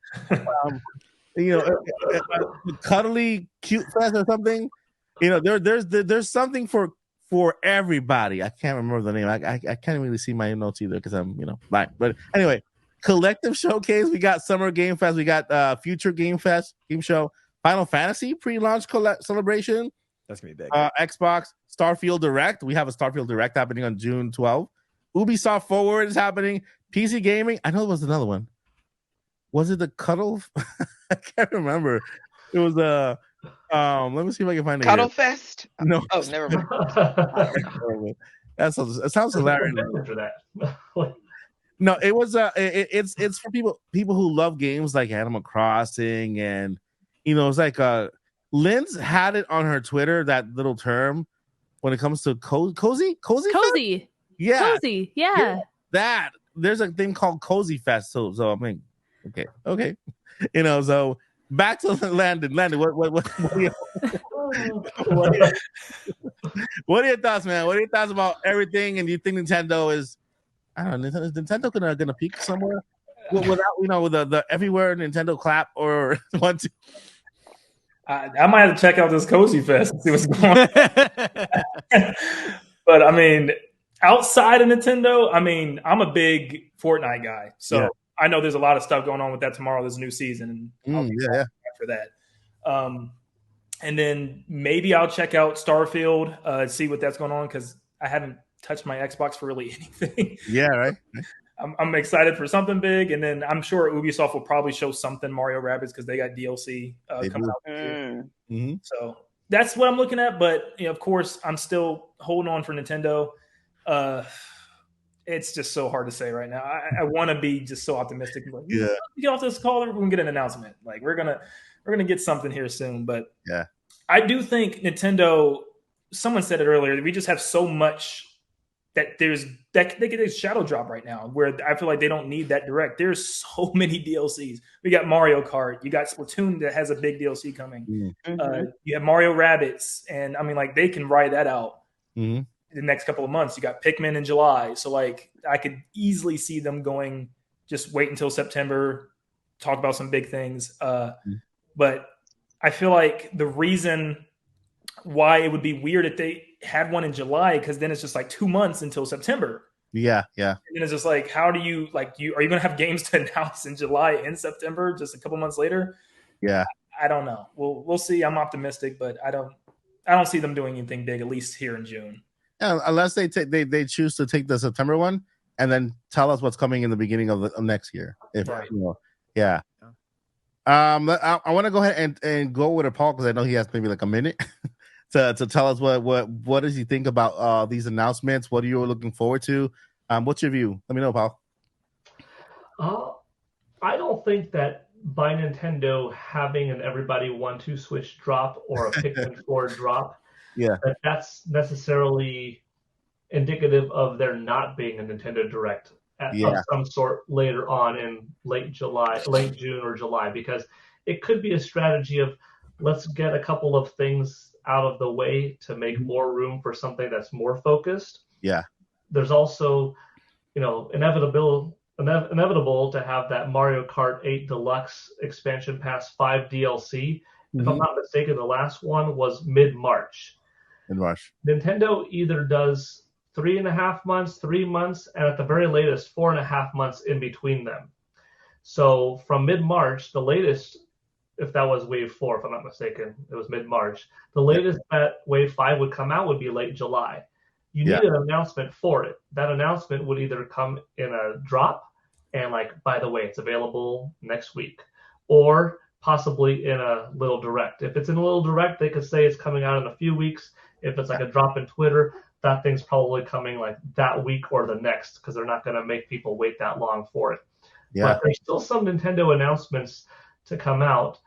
The Cuddly Cute Fest or something. There's something for everybody. I can't remember the name. I can't really see my notes either because I'm blind. But anyway, collective showcase. We got Summer Game Fest. We got Future Game Fest game show. Final Fantasy pre-launch celebration. That's gonna be big. Xbox Starfield Direct. We have a Starfield Direct happening on June 12th. Ubisoft Forward is happening. PC Gaming. I know it was another one. Was it the Cuddle? I can't remember. It was let me see if I can find it. Cuddle Fest? No. Oh, never mind. It sounds hilarious. No, it was it's for people who love games like Animal Crossing, and it's like Lynn's had it on her Twitter, that little term when it comes to cozy. Yeah. Cozy. Yeah. That there's a thing called Cozy Fest. So I mean, okay. So back to Landon. Landon, what are your thoughts, man? What are your thoughts about everything? And do you think Nintendo is, I don't know, is Nintendo gonna peak somewhere without with the everywhere Nintendo clap or one two? I might have to check out this Cozy Fest and see what's going on. But I mean, outside of Nintendo, I mean, I'm a big Fortnite guy, so I know there's a lot of stuff going on with that tomorrow. There's a new season, and I'll be for that. And then maybe I'll check out Starfield, see what that's going on, because I haven't touched my Xbox for really anything. Yeah, right. I'm excited for something big, and then I'm sure Ubisoft will probably show something Mario Rabbids because they got DLC coming out. Mm-hmm. So that's what I'm looking at. But of course, I'm still holding on for Nintendo. It's just so hard to say right now. I want to be just so optimistic. Like, get off this call, we're gonna get an announcement. Like we're gonna get something here soon. But I do think Nintendo. Someone said it earlier. We just have so much that they get a shadow drop right now, where I feel like they don't need that direct. There's so many DLCs. We got Mario Kart. You got Splatoon that has a big DLC coming. Mm-hmm. You have Mario Rabbids, and I mean, like they can ride that out in the next couple of months. You got Pikmin in July, so like I could easily see them going. Just wait until September, talk about some big things. But I feel like the reason why it would be weird if they had one in July, because then it's just like 2 months until September. Yeah. And it's just like, how do you are you going to have games to announce in July and September, just a couple months later? Yeah. I don't know. We'll see. I'm optimistic, but I don't see them doing anything big, at least here in June. Yeah, unless they choose to take the September one and then tell us what's coming in the beginning of next year. Yeah. I want to go ahead and go with Paul, because I know he has maybe like a minute to tell us what does he think about these announcements. What are you looking forward to? What's your view? Let me know, Paul. I don't think that by Nintendo having an everybody 1-2 switch drop or a Pikmin 4 drop, that's necessarily indicative of there not being a Nintendo Direct of some sort later on in late June or July, because it could be a strategy of let's get a couple of things out of the way to make more room for something that's more focused. Yeah. There's also, inevitable to have that Mario Kart 8 Deluxe Expansion Pass 5 DLC. If I'm not mistaken, the last one was mid-March. Nintendo either does 3.5 months, 3 months, and at the very latest, 4.5 months in between them. So from mid-March, the latest, if that was Wave 4, if I'm not mistaken, it was mid-March. The latest that Wave 5 would come out would be late July. You need an announcement for it. That announcement would either come in a drop and by the way, it's available next week, or possibly in a little direct. If it's in a little direct, they could say it's coming out in a few weeks. If it's like a drop in Twitter, that thing's probably coming like that week or the next, because they're not going to make people wait that long for it. But there's still some Nintendo announcements to come out.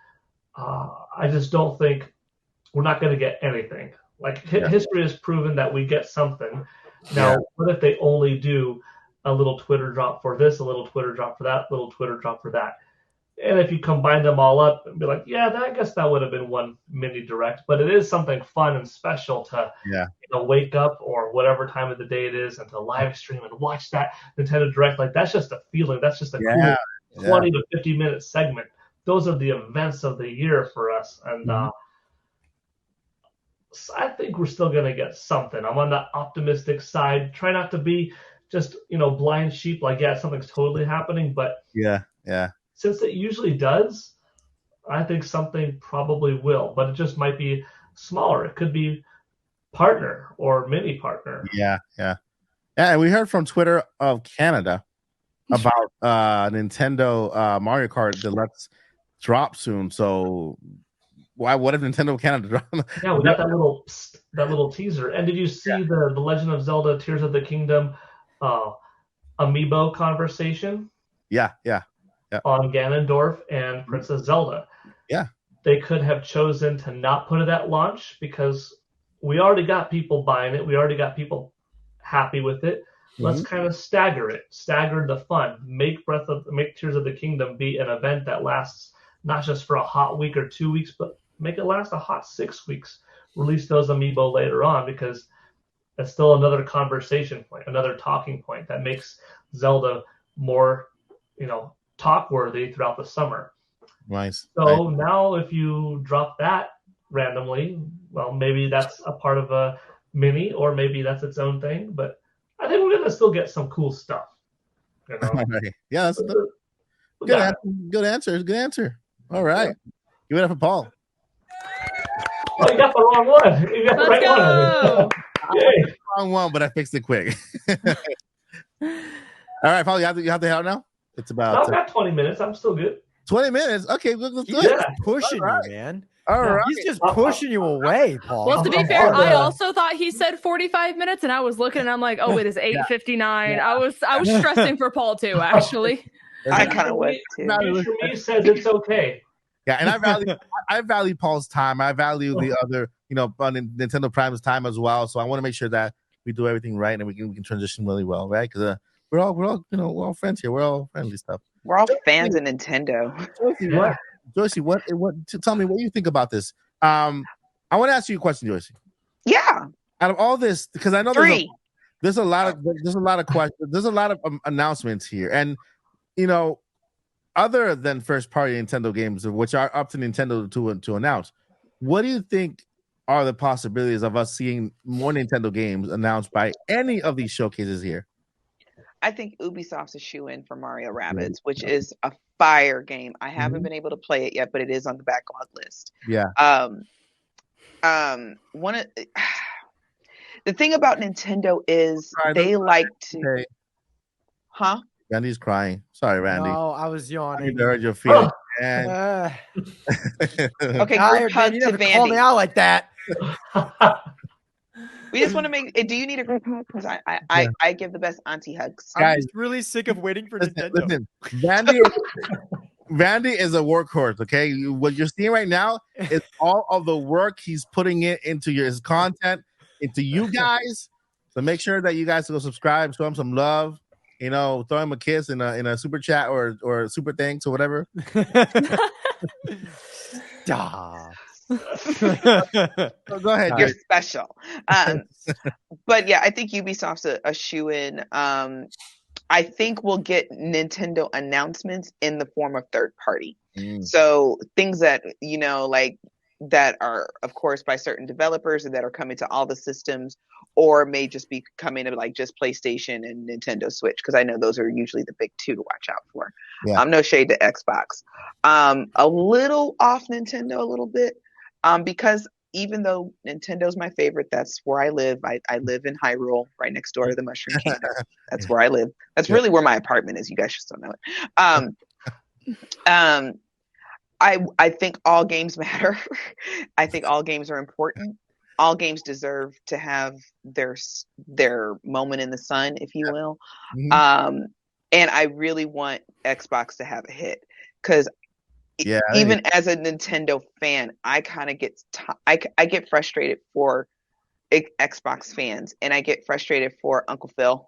I just don't think we're not going to get anything. History has proven that we get something. Now, what if they only do a little Twitter drop for this, a little Twitter drop for that, little Twitter drop for that? And if you combine them all up and be like, yeah, I guess that would have been one mini direct, but it is something fun and special to wake up or whatever time of the day it is and to live stream and watch that Nintendo Direct. Like that's just a feeling. That's just a cool 20 to 50 minute segment. Those are the events of the year for us. And I think we're still going to get something. I'm on the optimistic side. Try not to be just, blind sheep. Like, yeah, something's totally happening. But since it usually does, I think something probably will. But it just might be smaller. It could be partner or mini partner. Yeah. And we heard from Twitter of Canada about Nintendo Mario Kart Deluxe drop soon. So what if Nintendo Canada drop? Yeah, we got that little teaser. And did you see the Legend of Zelda Tears of the Kingdom amiibo conversation? Yeah. On Ganondorf and Princess Zelda. Yeah. They could have chosen to not put it at launch because we already got people buying it. We already got people happy with it. Let's kind of stagger the fun. Make Tears of the Kingdom be an event that lasts not just for a hot week or 2 weeks, but make it last a hot 6 weeks. Release those amiibo later on because that's still another conversation point, another talking point that makes Zelda more, talk worthy throughout the summer. Nice. So now if you drop that randomly, well, maybe that's a part of a mini or maybe that's its own thing, but I think we're going to still get some cool stuff. Yeah, that's good answer. Good answer. All right. Give it up for Paul. Oh, you got the wrong one. You got the right one. Yay. Wrong one, but I fixed it quick. All right, Paul, you have to head out now? It's about... I've got 20 minutes. I'm still good. 20 minutes? Okay, let's do He's it. pushing you, man. All right. He's just pushing you away, Paul. Well, to be fair, I also thought he said 45 minutes, and I was looking, and I'm like, oh, it is 8:59. I was stressing for Paul too, actually. I kind of was too. He says it's okay. Yeah, and I value Paul's time. I value the other, Nintendo Prime's time as well. So I want to make sure that we do everything right and we can transition really well, right? Because we're all friends here. We're all friendly stuff. We're all fans of Nintendo. Joycey, what? Tell me what you think about this. I want to ask you a question, Joycey. Yeah. Out of all this, because I know there's a lot of questions. There's a lot of announcements here, and other than first party Nintendo games, which are up to Nintendo to announce, what do you think are the possibilities of us seeing more Nintendo games announced by any of these showcases here? I think Ubisoft's a shoe-in for Mario Rabbids, which is a fire game. I haven't been able to play it yet, but it is on the backlog list. Yeah. The thing about Nintendo is they like to... Huh? Randy's crying. Sorry, Randy. No, I was yawning. I heard your feelings. Okay, group hug to never Vandy. call me out like that. We just want to make. Do you need a group hug? Because I give the best auntie hugs. I'm just really sick of waiting for Nintendo. Listen, Vandy is a workhorse. Okay, what you're seeing right now is all of the work he's putting into his content, into you guys. So make sure that you guys go subscribe, show him some love. Throw him a kiss in a super chat or super thanks or whatever. So go ahead. You're special. But yeah, I think Ubisoft's a shoe-in. I think we'll get Nintendo announcements in the form of third party. So things that, that are, of course, by certain developers and that are coming to all the systems, or may just be coming to just PlayStation and Nintendo Switch, because I know those are usually the big two to watch out for. Yeah. No shade to Xbox. A little off Nintendo, a little bit, because even though Nintendo's my favorite, that's where I live. I live in Hyrule, right next door to the Mushroom Kingdom. That's where I live. That's really where my apartment is. You guys just don't know it. I think all games matter. I think all games are important. All games deserve to have their moment in the sun, if you will. And I really want Xbox to have a hit, because even as a Nintendo fan, I kind of get I get frustrated for Xbox fans, and I get frustrated for Uncle Phil.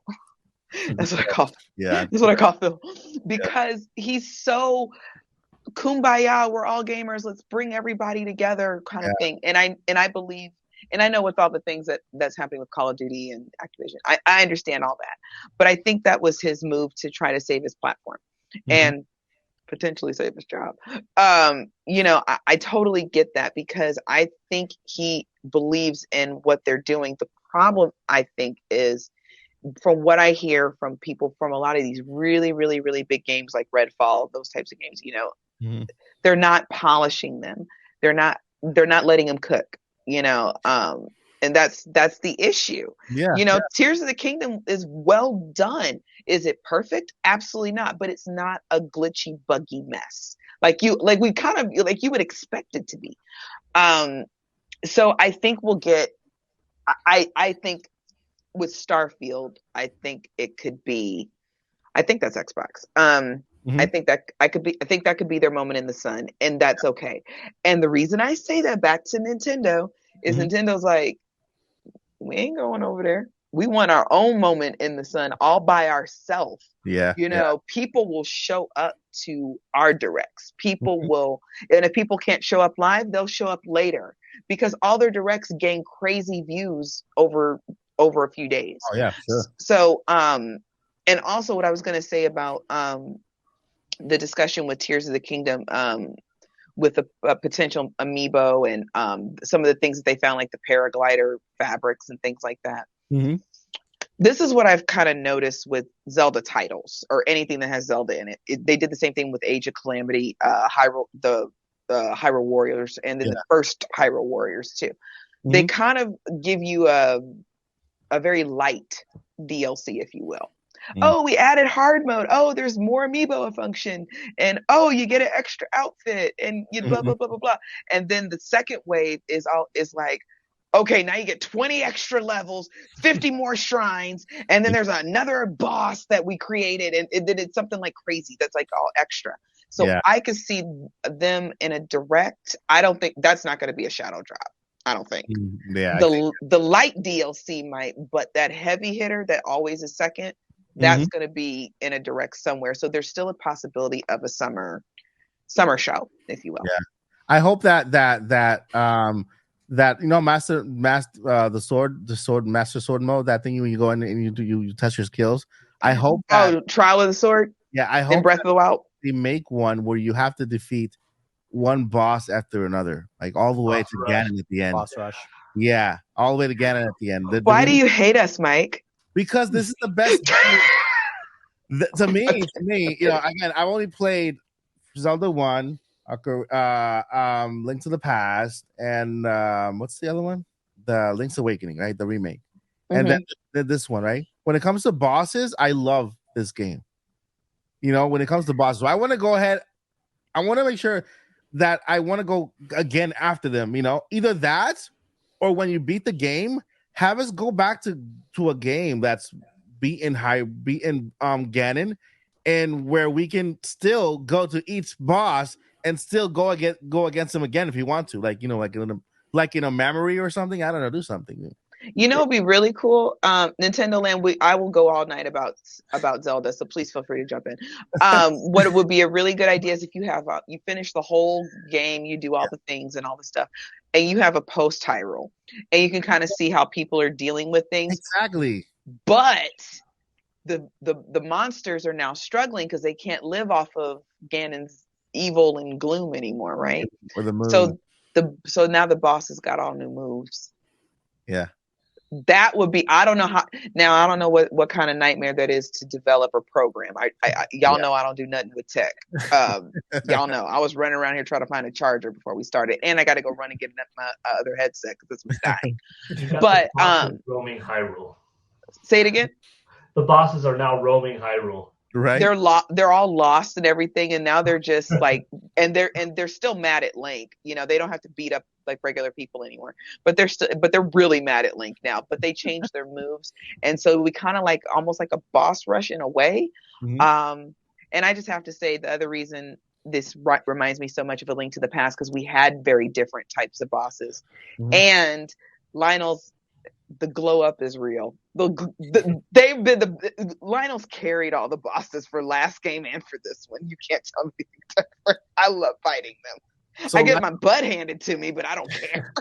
That's what I call. Yeah, that's what I call Phil, because he's so kumbaya, we're all gamers, let's bring everybody together kind of thing. And I believe, and I know with all the things that's happening with Call of Duty and Activision, I understand all that. But I think that was his move to try to save his platform and potentially save his job. I totally get that, because I think he believes in what they're doing. The problem, I think, is from what I hear from people from a lot of these really, really, really big games like Redfall, those types of games, they're not polishing them. They're not letting them cook, and that's the issue. Tears of the Kingdom is well done. Is it perfect? Absolutely not. But it's not a glitchy, buggy mess like you would expect it to be. So I think we'll get. I think with Starfield, I think it could be. I think that's Xbox. I think that could be their moment in the sun, and that's okay. And the reason I say that, back to Nintendo, is Nintendo's like, we ain't going over there. We want our own moment in the sun all by ourselves. People will show up to our directs. People will, and if people can't show up live, they'll show up later, because all their directs gain crazy views over a few days. Oh yeah, sure. So, and also what I was going to say about the discussion with Tears of the Kingdom, with a potential amiibo and some of the things that they found, like the paraglider fabrics and things like that. This is what I've kind of noticed with Zelda titles, or anything that has Zelda in it. They did the same thing with Age of Calamity, Hyrule Warriors, and then the first Hyrule Warriors too. They kind of give you a very light DLC, if you will. Oh, we added hard mode. Oh, there's more amiibo function, and you get an extra outfit, and you blah blah blah blah blah. And then the second wave is like, okay, now you get 20 extra levels, 50 more shrines, and then there's another boss that we created, and then it's something like crazy that's like all extra. So I could see them in a direct. I don't think that's not going to be a shadow drop. I don't think. The light DLC might, but that heavy hitter that always is second, that's going to be in a direct somewhere. So there's still a possibility of a summer show, if you will. Yeah, I hope that master the sword master sword mode, that thing when you go in and you test your skills. I hope that trial of the sword. Yeah, I hope in Breath of the Wild they make one where you have to defeat one boss after another, like all the way to Ganon at the end. Boss rush. Yeah, all the way to Ganon at the end. Why do you hate us, Mike? Because this is the best. to me, again, I've only played Zelda 1, Link to the Past, and what's the other one? The Link's Awakening, right? The remake. And then this one, right? When it comes to bosses, I love this game. When it comes to bosses, so I want to go ahead. I want to make sure that I want to go again after them. Either that, or when you beat the game, have us go back to a game that's beaten Ganon, and where we can still go to each boss and still go against him again if you want to, like in a memory or something. I don't know, do something. It'd be really cool. Nintendo Land, I will go all night about Zelda, so please feel free to jump in. What it would be a really good idea is if you have you finish the whole game, you do all the things and all the stuff, and you have a post Hyrule, and you can kind of see how people are dealing with things. Exactly. But the monsters are now struggling because they can't live off of Ganon's evil and gloom anymore, right? Or the moon. So now the boss has got all new moves. Yeah. That would be, I don't know what kind of nightmare that is to develop a program. Y'all know I don't do nothing with tech. Y'all know I was running around here trying to find a charger before we started, and I got to go run and get my other headset because this was dying. But roaming Hyrule. Say it again. The bosses are now roaming Hyrule. Right. They're all lost and everything, and now they're just like, and they're still mad at Link. They don't have to beat up like regular people anymore, but they're really mad at Link now. But they changed their moves, and so we kind of like almost like a boss rush in a way. And I just have to say, the other reason this reminds me so much of A Link to the Past, because we had very different types of bosses, and Lionel's the glow up is real. Lionel's carried all the bosses for last game and for this one. You can't tell me. I love fighting them. I get my butt handed to me, but I don't care.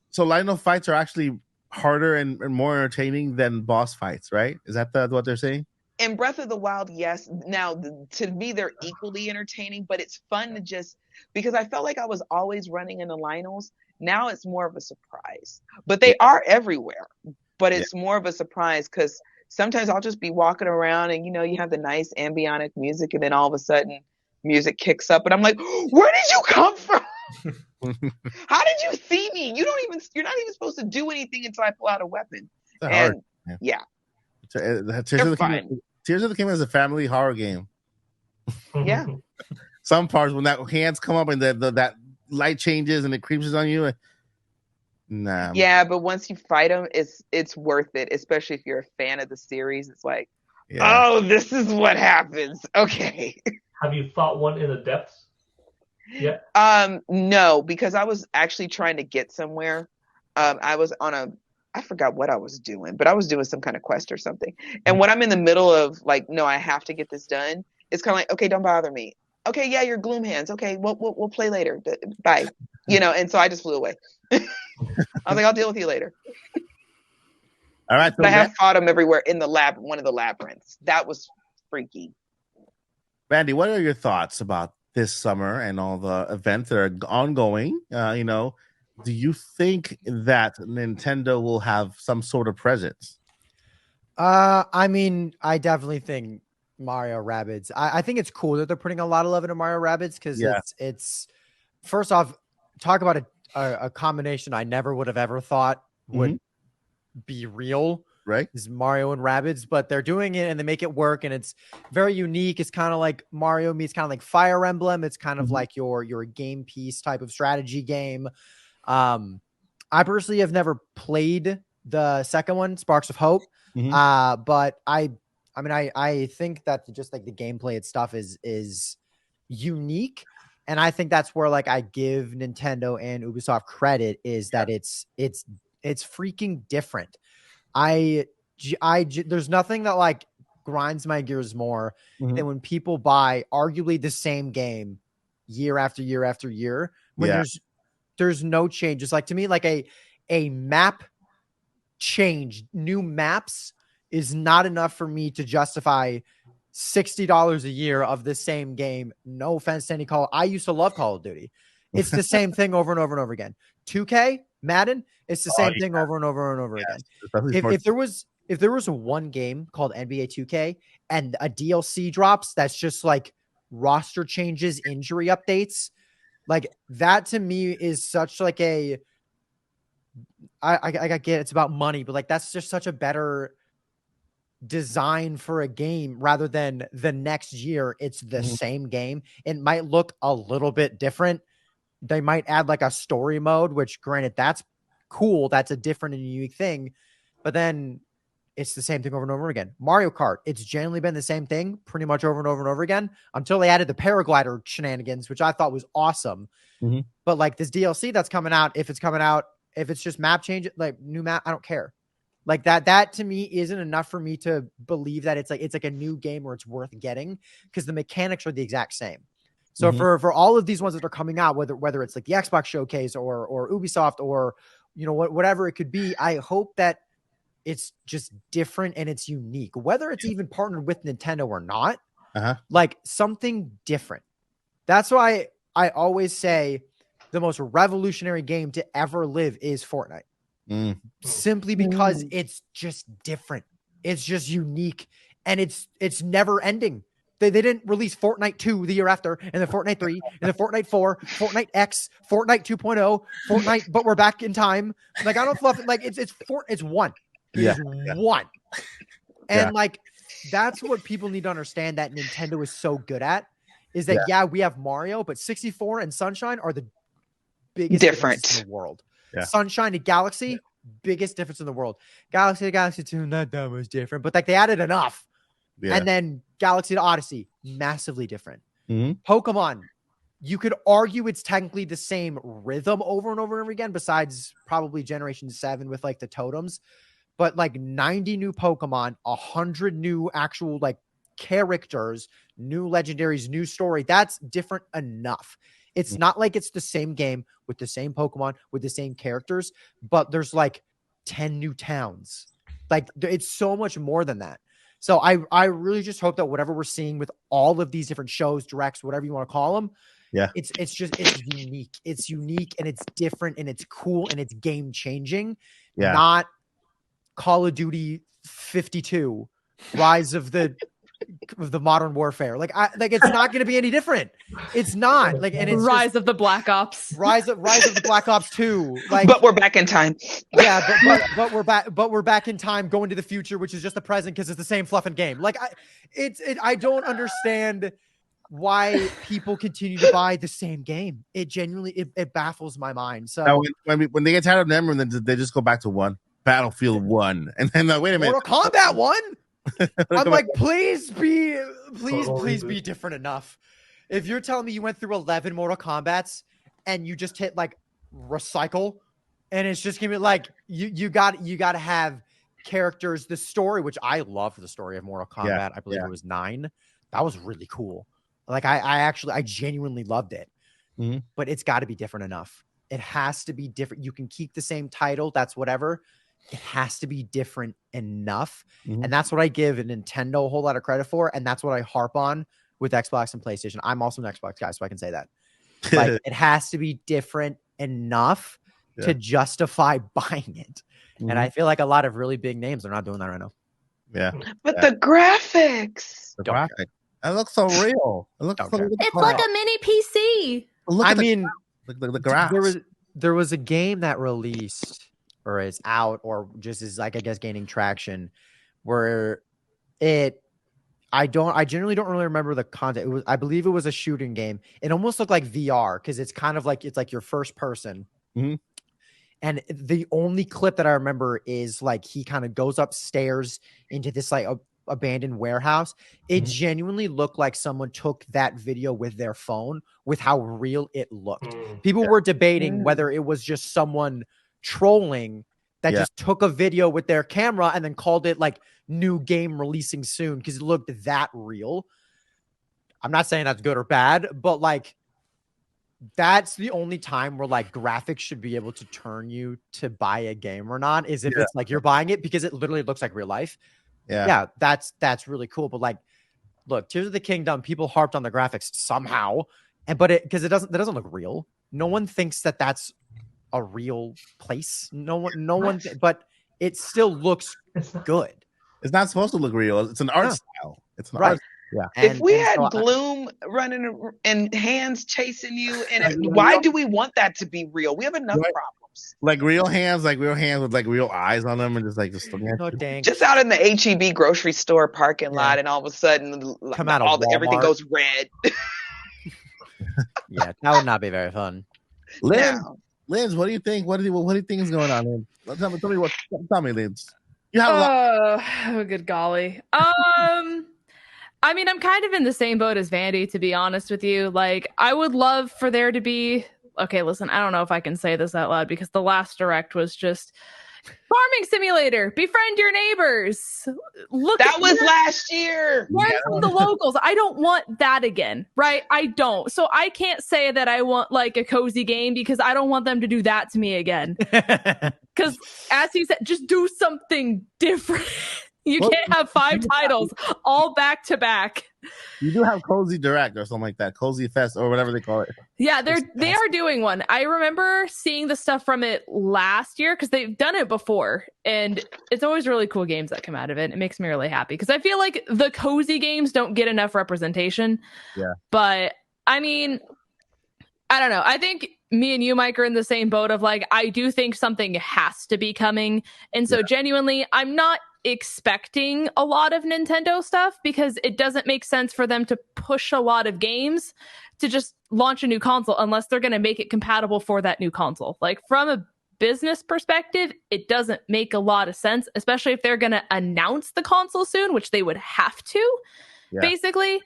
So Lionel fights are actually harder and more entertaining than boss fights, right? Is that what they're saying? In Breath of the Wild, yes. Now, to me, they're equally entertaining, but it's fun to just because I felt like I was always running into Lionels. Now it's more of a surprise, but they are everywhere. But it's more of a surprise because sometimes I'll just be walking around and you have the nice ambionic music, and then all of a sudden, music kicks up, and I'm like, "Where did you come from? How did you see me? You're not even supposed to do anything until I pull out a weapon." And yeah. Tears of the Kingdom is a family horror game. Yeah. Some parts when that hands come up and that light changes and it creeps on you. Nah. Yeah, but once you fight them, it's worth it, especially if you're a fan of the series. It's like, oh, this is what happens. Okay. Have you fought one in the depths? Yeah. No, because I was actually trying to get somewhere. I was on I forgot what I was doing, but I was doing some kind of quest or something. And when I'm in the middle of like, no, I have to get this done, it's kind of like, okay, don't bother me. Okay, yeah, you're gloom hands. Okay, we'll play later. Bye. And so I just flew away. I was like, I'll deal with you later. All right. So but I have fought them everywhere in the one of the labyrinths. That was freaky. Randy, what are your thoughts about this summer and all the events that are ongoing? Do you think that Nintendo will have some sort of presence? I mean, I definitely think Mario Rabbids. I think it's cool that they're putting a lot of love into Mario Rabbids because it's first off, talk about a combination I never would have ever thought would be real. Right, is Mario and Rabbids, but they're doing it and they make it work, and it's very unique. It's kind of like Mario meets kind of like Fire Emblem. It's kind of like your game piece type of strategy game. I personally have never played the second one, Sparks of Hope. But I think that just like the gameplay and stuff is unique. And I think that's where like I give Nintendo and Ubisoft credit is that it's freaking different. There's nothing that like grinds my gears more than when people buy arguably the same game year after year after year when there's no change. It's like, to me, like a map change, new maps is not enough for me to justify $60 a year of the same game. No offense to any Call. I used to love Call of Duty. It's the same thing over and over and over again. 2K, Madden, it's the same thing over and over and over again. If there was one game called NBA 2K and a DLC drops that's just like roster changes, injury updates, like that to me is such like I get it's about money, but like that's just such a better design for a game rather than the next year it's the same game. It might look a little bit different. They might add like a story mode, which granted that's cool. That's a different and unique thing, but then it's the same thing over and over again. Mario Kart, it's generally been the same thing pretty much over and over and over again until they added the paraglider shenanigans, which I thought was awesome. But like this DLC that's coming out, if it's just map change, like new map, I don't care. Like that to me isn't enough for me to believe that it's like a new game where it's worth getting because the mechanics are the exact same. So for all of these ones that are coming out, whether it's like the Xbox showcase or Ubisoft or whatever it could be, I hope that it's just different and it's unique, whether it's even partnered with Nintendo or not, like something different. That's why I always say the most revolutionary game to ever live is Fortnite. Simply because it's just different. It's just unique and it's never ending. They didn't release Fortnite 2 the year after, and then Fortnite 3, and then Fortnite 4, Fortnite X, Fortnite 2.0, Fortnite, but we're back in time. Like I don't fluff it. Like it's one. It's one. And like that's what people need to understand that Nintendo is so good at is that we have Mario, but 64 and Sunshine are the biggest difference in the world. Sunshine to Galaxy, biggest difference in the world. Galaxy to Galaxy 2, not that much different, but like they added enough. And then Galaxy to Odyssey, massively different. Pokemon, you could argue it's technically the same rhythm over and over and over again, besides probably Generation 7 with like the totems. But like 90 new Pokemon, 100 new actual like characters, new legendaries, new story. That's different enough. It's not like it's the same game with the same Pokemon, with the same characters, but there's like 10 new towns. Like it's so much more than that. So I really just hope that whatever we're seeing with all of these different shows, directs, whatever you want to call them, it's unique. It's unique and it's different and it's cool and it's game changing. Yeah. Not Call of Duty 52, Rise of the Modern Warfare. Like it's not going to be any different. It's not like, and it's Rise of the Black Ops. Rise of the Black Ops 2. Like, but we're back in time. Yeah, but we're back in time, going to the future, which is just the present because it's the same fluffing game. Like I don't understand why people continue to buy the same game. It genuinely it baffles my mind. So now, when they get tired of them, and then they just go back to one. Battlefield 1, and then wait a minute, Mortal Kombat 1. I'm like, please be different enough. If you're telling me you went through 11 Mortal Kombats and you just hit like recycle, and it's just gonna be like you got to have characters. The story, which I loved the story of Mortal Kombat. I believe it was 9. That was really cool. Like I genuinely loved it. Mm-hmm. But it's got to be different enough. It has to be different. You can keep the same title. That's whatever. It has to be different enough. Mm-hmm. And that's what I give Nintendo a whole lot of credit for. And that's what I harp on with Xbox and PlayStation. I'm also an Xbox guy, so I can say that. Like, it has to be different enough to justify buying it. Mm-hmm. And I feel like a lot of really big names are not doing that right now. Yeah. But the graphics. The graphics. It looks so real. It looks it's like a mini PC. I mean, the graphs. There was a game that released or is out or just is like, I guess, gaining traction where I generally don't really remember the content. I believe it was a shooting game. It almost looked like VR because it's kind of like, it's like your first person. Mm-hmm. And the only clip that I remember is like, he kind of goes upstairs into this like abandoned warehouse. It genuinely looked like someone took that video with their phone with how real it looked. People were debating whether it was just someone trolling that just took a video with their camera and then called it like new game releasing soon because it looked that real. I'm not saying that's good or bad, but like that's the only time where like graphics should be able to turn you to buy a game or not is if it's like you're buying it because it literally looks like real life. Yeah, that's really cool. But like, look, Tears of the Kingdom, people harped on the graphics somehow, but that doesn't look real. No one thinks that that's a real place. No one, but it still looks good. It's not supposed to look real. It's an art style. It's an art. Yeah. If we had Gloom running and hands chasing you, and why do we want that to be real? We have enough problems. Like real hands with like real eyes on them, and just out in the HEB grocery store parking lot, and all of a sudden, come out of everything goes red. Yeah, that would not be very fun. Linz, what do you think? What do you think is going on? Linz? Tell me, Linz. You have a lot. Oh, good golly. I mean, I'm kind of in the same boat as Vandy, to be honest with you. Like, I would love for there to be. Okay, listen, I don't know if I can say this out loud because the last direct was just farming simulator, befriend your neighbors. That was last year. Learn from the locals. I don't want that again, right? I don't. So I can't say that I want like a cozy game because I don't want them to do that to me again. Because as he said, just do something different. You can't have 5 titles all back to back. You do have Cozy Direct or something like that, Cozy Fest or whatever they call it. Yeah, they are doing one. I remember seeing the stuff from it last year because they've done it before, and it's always really cool games that come out of it. It makes me really happy because I feel like the cozy games don't get enough representation. Yeah, but I mean, I don't know. I think me and you, Mike, are in the same boat of like, I do think something has to be coming, and so genuinely, I'm not expecting a lot of Nintendo stuff because it doesn't make sense for them to push a lot of games to just launch a new console unless they're going to make it compatible for that new console. Like from a business perspective, it doesn't make a lot of sense, especially if they're going to announce the console soon, which they would have to basically.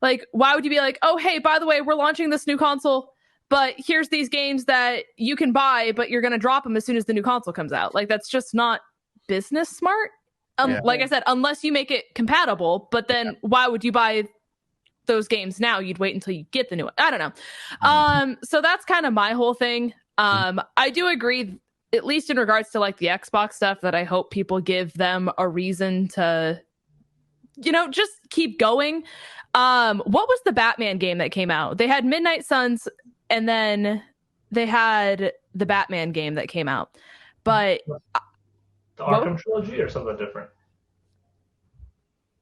Like, why would you be like, oh, hey, by the way, we're launching this new console, but here's these games that you can buy, but you're going to drop them as soon as the new console comes out. Like, that's just not business smart. Like I said, unless you make it compatible, but then why would you buy those games now? You'd wait until you get the new one. I don't know. So that's kind of my whole thing. I do agree, at least in regards to like the Xbox stuff, that I hope people give them a reason to, just keep going. What was the Batman game that came out? They had Midnight Suns, and then they had the Batman game that came out. But the Arkham trilogy or something different?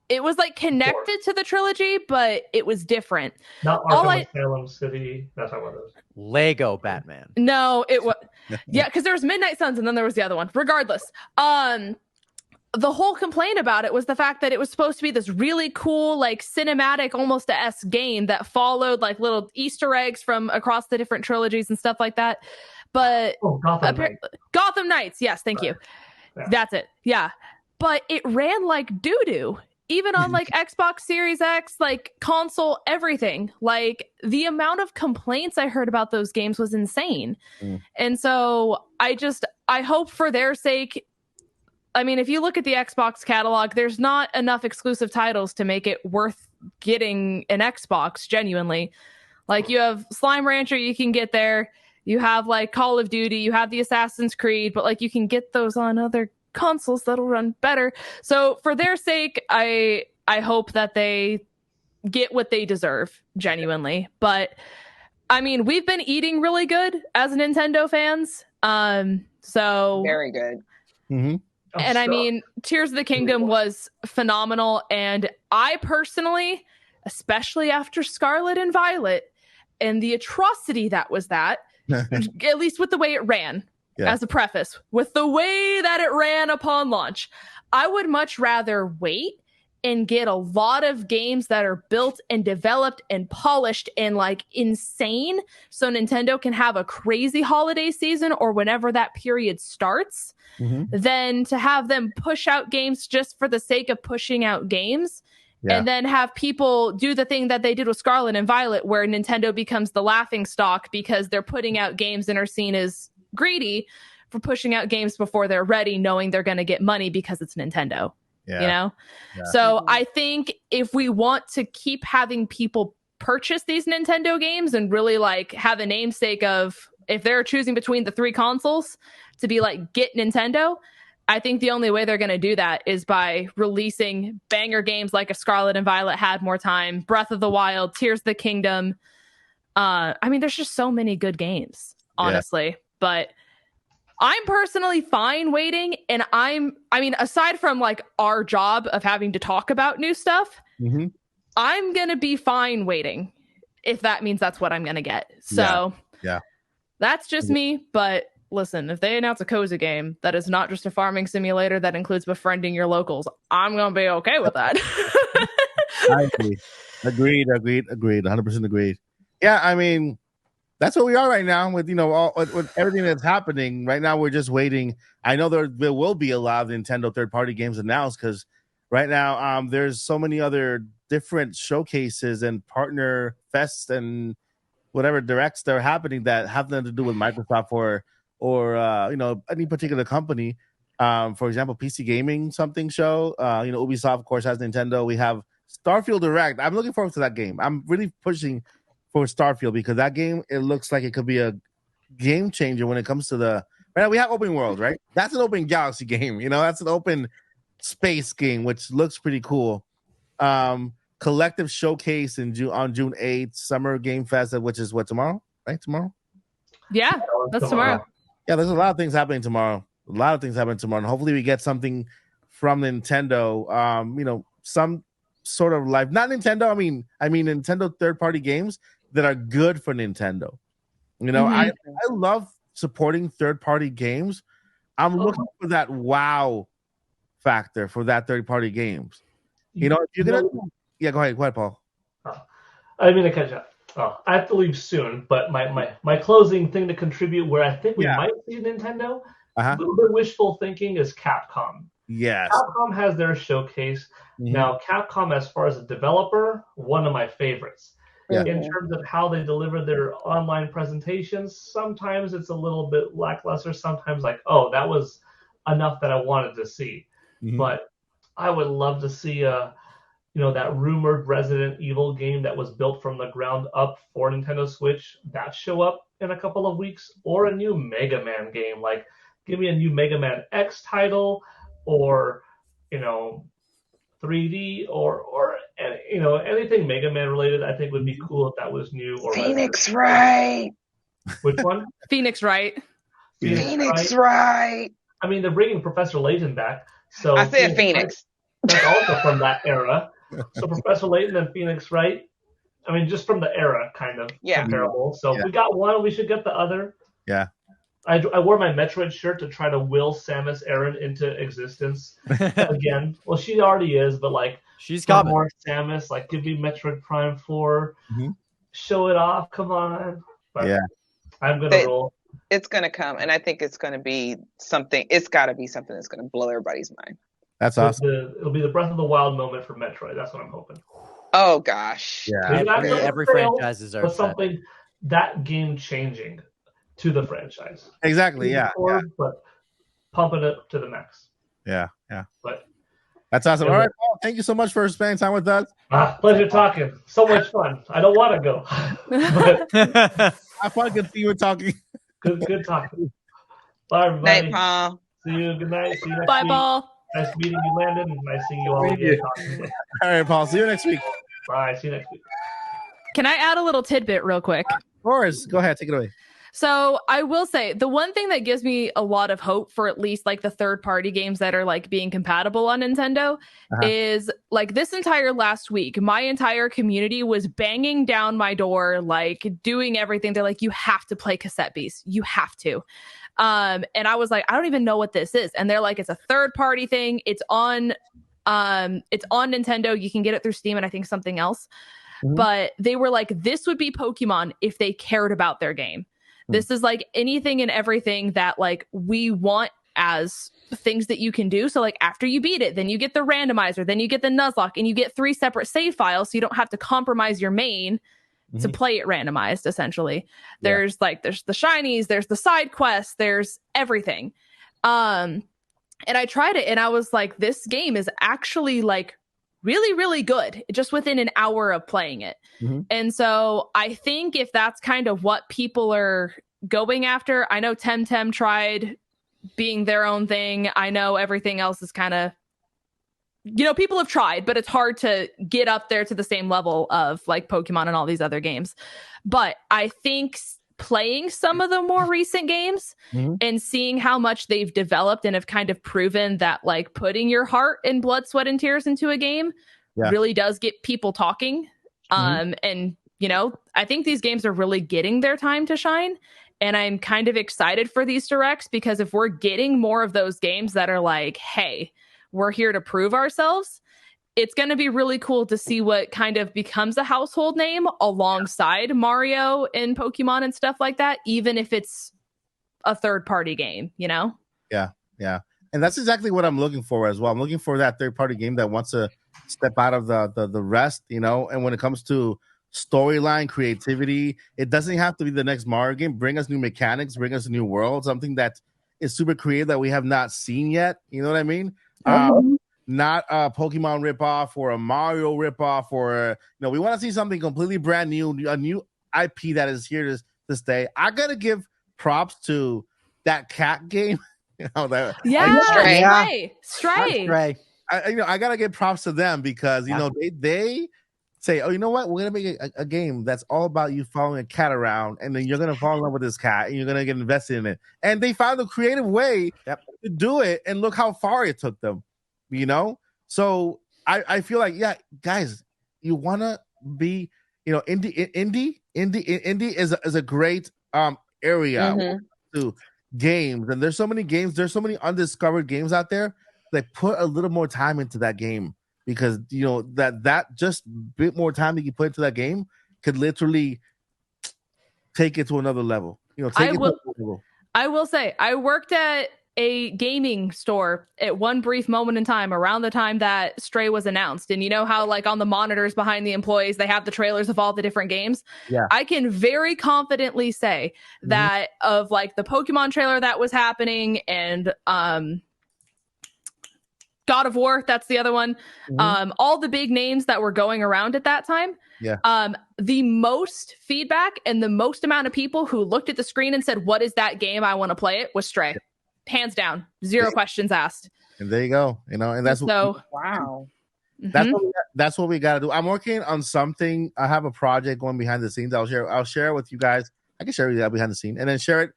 It was like connected to the trilogy, but it was different. Not Arkham Salem City. That's not what it was. Lego Batman. No, it was because there was Midnight Suns and then there was the other one. Regardless, the whole complaint about it was the fact that it was supposed to be this really cool, like cinematic, almost a S game that followed like little Easter eggs from across the different trilogies and stuff like that. But Gotham Knights, yes, thank you. Yeah. That's it. Yeah, but it ran like doo-doo. Even on like Xbox Series X, like console, everything. Like the amount of complaints I heard about those games was insane. And so I hope for their sake. I mean, if you look at the Xbox catalog, there's not enough exclusive titles to make it worth getting an Xbox, genuinely. Like you have Slime Rancher, you can get there. You have like Call of Duty, you have the Assassin's Creed, but like you can get those on other consoles that'll run better. So for their sake, I hope that they get what they deserve, genuinely. But I mean, we've been eating really good as Nintendo fans. So very good. And I mean, Tears of the Kingdom was phenomenal. And I personally, especially after Scarlet and Violet and the atrocity that was that, at least with the way it ran, as a preface, with the way that it ran upon launch, I would much rather wait and get a lot of games that are built and developed and polished and like insane, so Nintendo can have a crazy holiday season or whenever that period starts, than to have them push out games just for the sake of pushing out games. And then have people do the thing that they did with Scarlet and Violet, where Nintendo becomes the laughing stock because they're putting out games and are seen as greedy for pushing out games before they're ready, knowing they're going to get money because it's Nintendo. So I think if we want to keep having people purchase these Nintendo games and really like have a namesake of, if they're choosing between the three consoles, to be like, get Nintendo, I think the only way they're going to do that is by releasing banger games like a Scarlet and Violet had more time, Breath of the Wild, Tears of the Kingdom. I mean, there's just so many good games, honestly. But I'm personally fine waiting. And I mean, aside from like our job of having to talk about new stuff, I'm going to be fine waiting if that means that's what I'm going to get. So that's just me. But listen, if they announce a cozy game that is not just a farming simulator that includes befriending your locals, I'm going to be okay with that. I agree. Agreed. 100% agreed. Yeah, I mean, that's where we are right now with, with everything that's happening. Right now, we're just waiting. I know there will be a lot of Nintendo third-party games announced because right now there's so many other different showcases and partner fests and whatever directs that are happening that have nothing to do with Microsoft or any particular company. For example, PC Gaming something show. Ubisoft, of course, has Nintendo. We have Starfield Direct. I'm looking forward to that game. I'm really pushing for Starfield because that game, it looks like it could be a game changer when it comes to the. Right now we have open world, right? That's an open galaxy game. That's an open space game, which looks pretty cool. Collective showcase on June 8th, Summer Game Fest, which is what, tomorrow? Right, tomorrow? Yeah, that's tomorrow. Yeah, there's a lot of things happening tomorrow. And hopefully we get something from Nintendo. Some sort of live, not Nintendo. I mean Nintendo third-party games that are good for Nintendo. I love supporting third-party games. I'm looking for that wow factor for that third-party games. If you're gonna, go ahead, Paul. I didn't mean to catch up. I have to leave soon, but my closing thing to contribute where I think we might see Nintendo, a little bit wishful thinking, is Capcom. Yes. Capcom has their showcase. Mhm. Now, Capcom, as far as a developer, one of my favorites. Yeah. In terms of how they deliver their online presentations, sometimes it's a little bit lackluster. Sometimes like, oh, that was enough that I wanted to see. Mhm. But I would love to see that rumored Resident Evil game that was built from the ground up for Nintendo Switch, that show up in a couple of weeks, or a new Mega Man game. Like, give me a new Mega Man X title, or 3D, or anything Mega Man related. I think would be cool if that was new. Or Phoenix Wright. Which one? Phoenix Wright. Phoenix Wright. I mean, they're bringing Professor Layton back. So I said Phoenix. That's also from that era. So Professor Layton and Phoenix Wright. I mean, just from the era, kind of comparable. So if we got one, we should get the other. Yeah. I wore my Metroid shirt to try to will Samus Aran into existence again. Well, she already is, but like, she's coming. More Samus. Like, give me Metroid Prime 4. Mm-hmm. Show it off. Come on. But yeah. I'm gonna roll. It's gonna come, and I think it's gonna be something. It's got to be something that's gonna blow everybody's mind. That's awesome. It'll be the Breath of the Wild moment for Metroid. That's what I'm hoping. Oh gosh. Yeah. Every franchise deserves something that game changing to the franchise. Exactly. Yeah. But pumping it to the max. Yeah. Yeah. But that's awesome. All right, Paul. Thank you so much for spending time with us. Pleasure talking. So much fun. I don't want to go. But I thought good see you were talking. Good talking. Bye, everybody. Night, Paul. See you. Good night. See you next Bye, week. Paul. Nice meeting you, Landon. Nice seeing you all again. All right, Paul. See you next week. Bye. See you next week. Can I add a little tidbit real quick? Of course. Go ahead. Take it away. So I will say the one thing that gives me a lot of hope for at least like the third party games that are like being compatible on Nintendo is like this entire last week, my entire community was banging down my door, like doing everything. They're like, you have to play Cassette Beast. You have to. And I was like, I don't even know what this is. And they're like, it's a third party thing. It's on Nintendo. You can get it through Steam and I think something else. But they were like, this would be Pokemon if they cared about their game. This is like anything and everything that like we want as things that you can do. So like after you beat it, then you get the randomizer, then you get the Nuzlocke, and you get 3 separate save files. So you don't have to compromise your main to play it randomized, essentially. There's the shinies, there's the side quests, there's everything. And I tried it and I was like, this game is actually like really, really good just within an hour of playing it. And so I think if that's kind of what people are going after, I know Temtem tried being their own thing. I know everything else is kind of, people have tried, but it's hard to get up there to the same level of like Pokemon and all these other games. But I think playing some of the more recent games and seeing how much they've developed and have kind of proven that like putting your heart and blood, sweat, and tears into a game really does get people talking. And, I think these games are really getting their time to shine. And I'm kind of excited for these directs because if we're getting more of those games that are like, hey, we're here to prove ourselves, it's going to be really cool to see what kind of becomes a household name alongside Mario and Pokemon and stuff like that, even if it's a third party game, Yeah. And that's exactly what I'm looking for as well. I'm looking for that third party game that wants to step out of the rest, and when it comes to storyline, creativity, it doesn't have to be the next Mario game. Bring us new mechanics, bring us a new world, something that is super creative that we have not seen yet. You know what I mean? Not a Pokemon ripoff or a Mario ripoff, or we want to see something completely brand new, a new IP that is here to stay. I gotta give props to that cat game. Stray. I gotta give props to them because they say, oh, you know what, we're gonna make a game that's all about you following a cat around, and then you're gonna fall in love with this cat, and you're gonna get invested in it. And they found a creative way to do it, and look how far it took them. So I feel like, guys, you want to be, indie is a great area to games, and there's so many games, there's so many undiscovered games out there that put a little more time into that game, because that just bit more time that you put into that game could literally take it to another level. I will say I worked at a gaming store at one brief moment in time around the time that Stray was announced. And you know how like on the monitors behind the employees, they have the trailers of all the different games. Yeah. I can very confidently say that of like the Pokemon trailer that was happening and God of War, that's the other one. All the big names that were going around at that time. Yeah. The most feedback and the most amount of people who looked at the screen and said, "What is that game? I want to play it," was Stray. Hands down, zero questions asked. And there you go. You know, and that's Wow. That's what we got to do. I'm working on something. I have a project going behind the scenes. I'll share it with you guys. I can share with you that behind the scene and then share it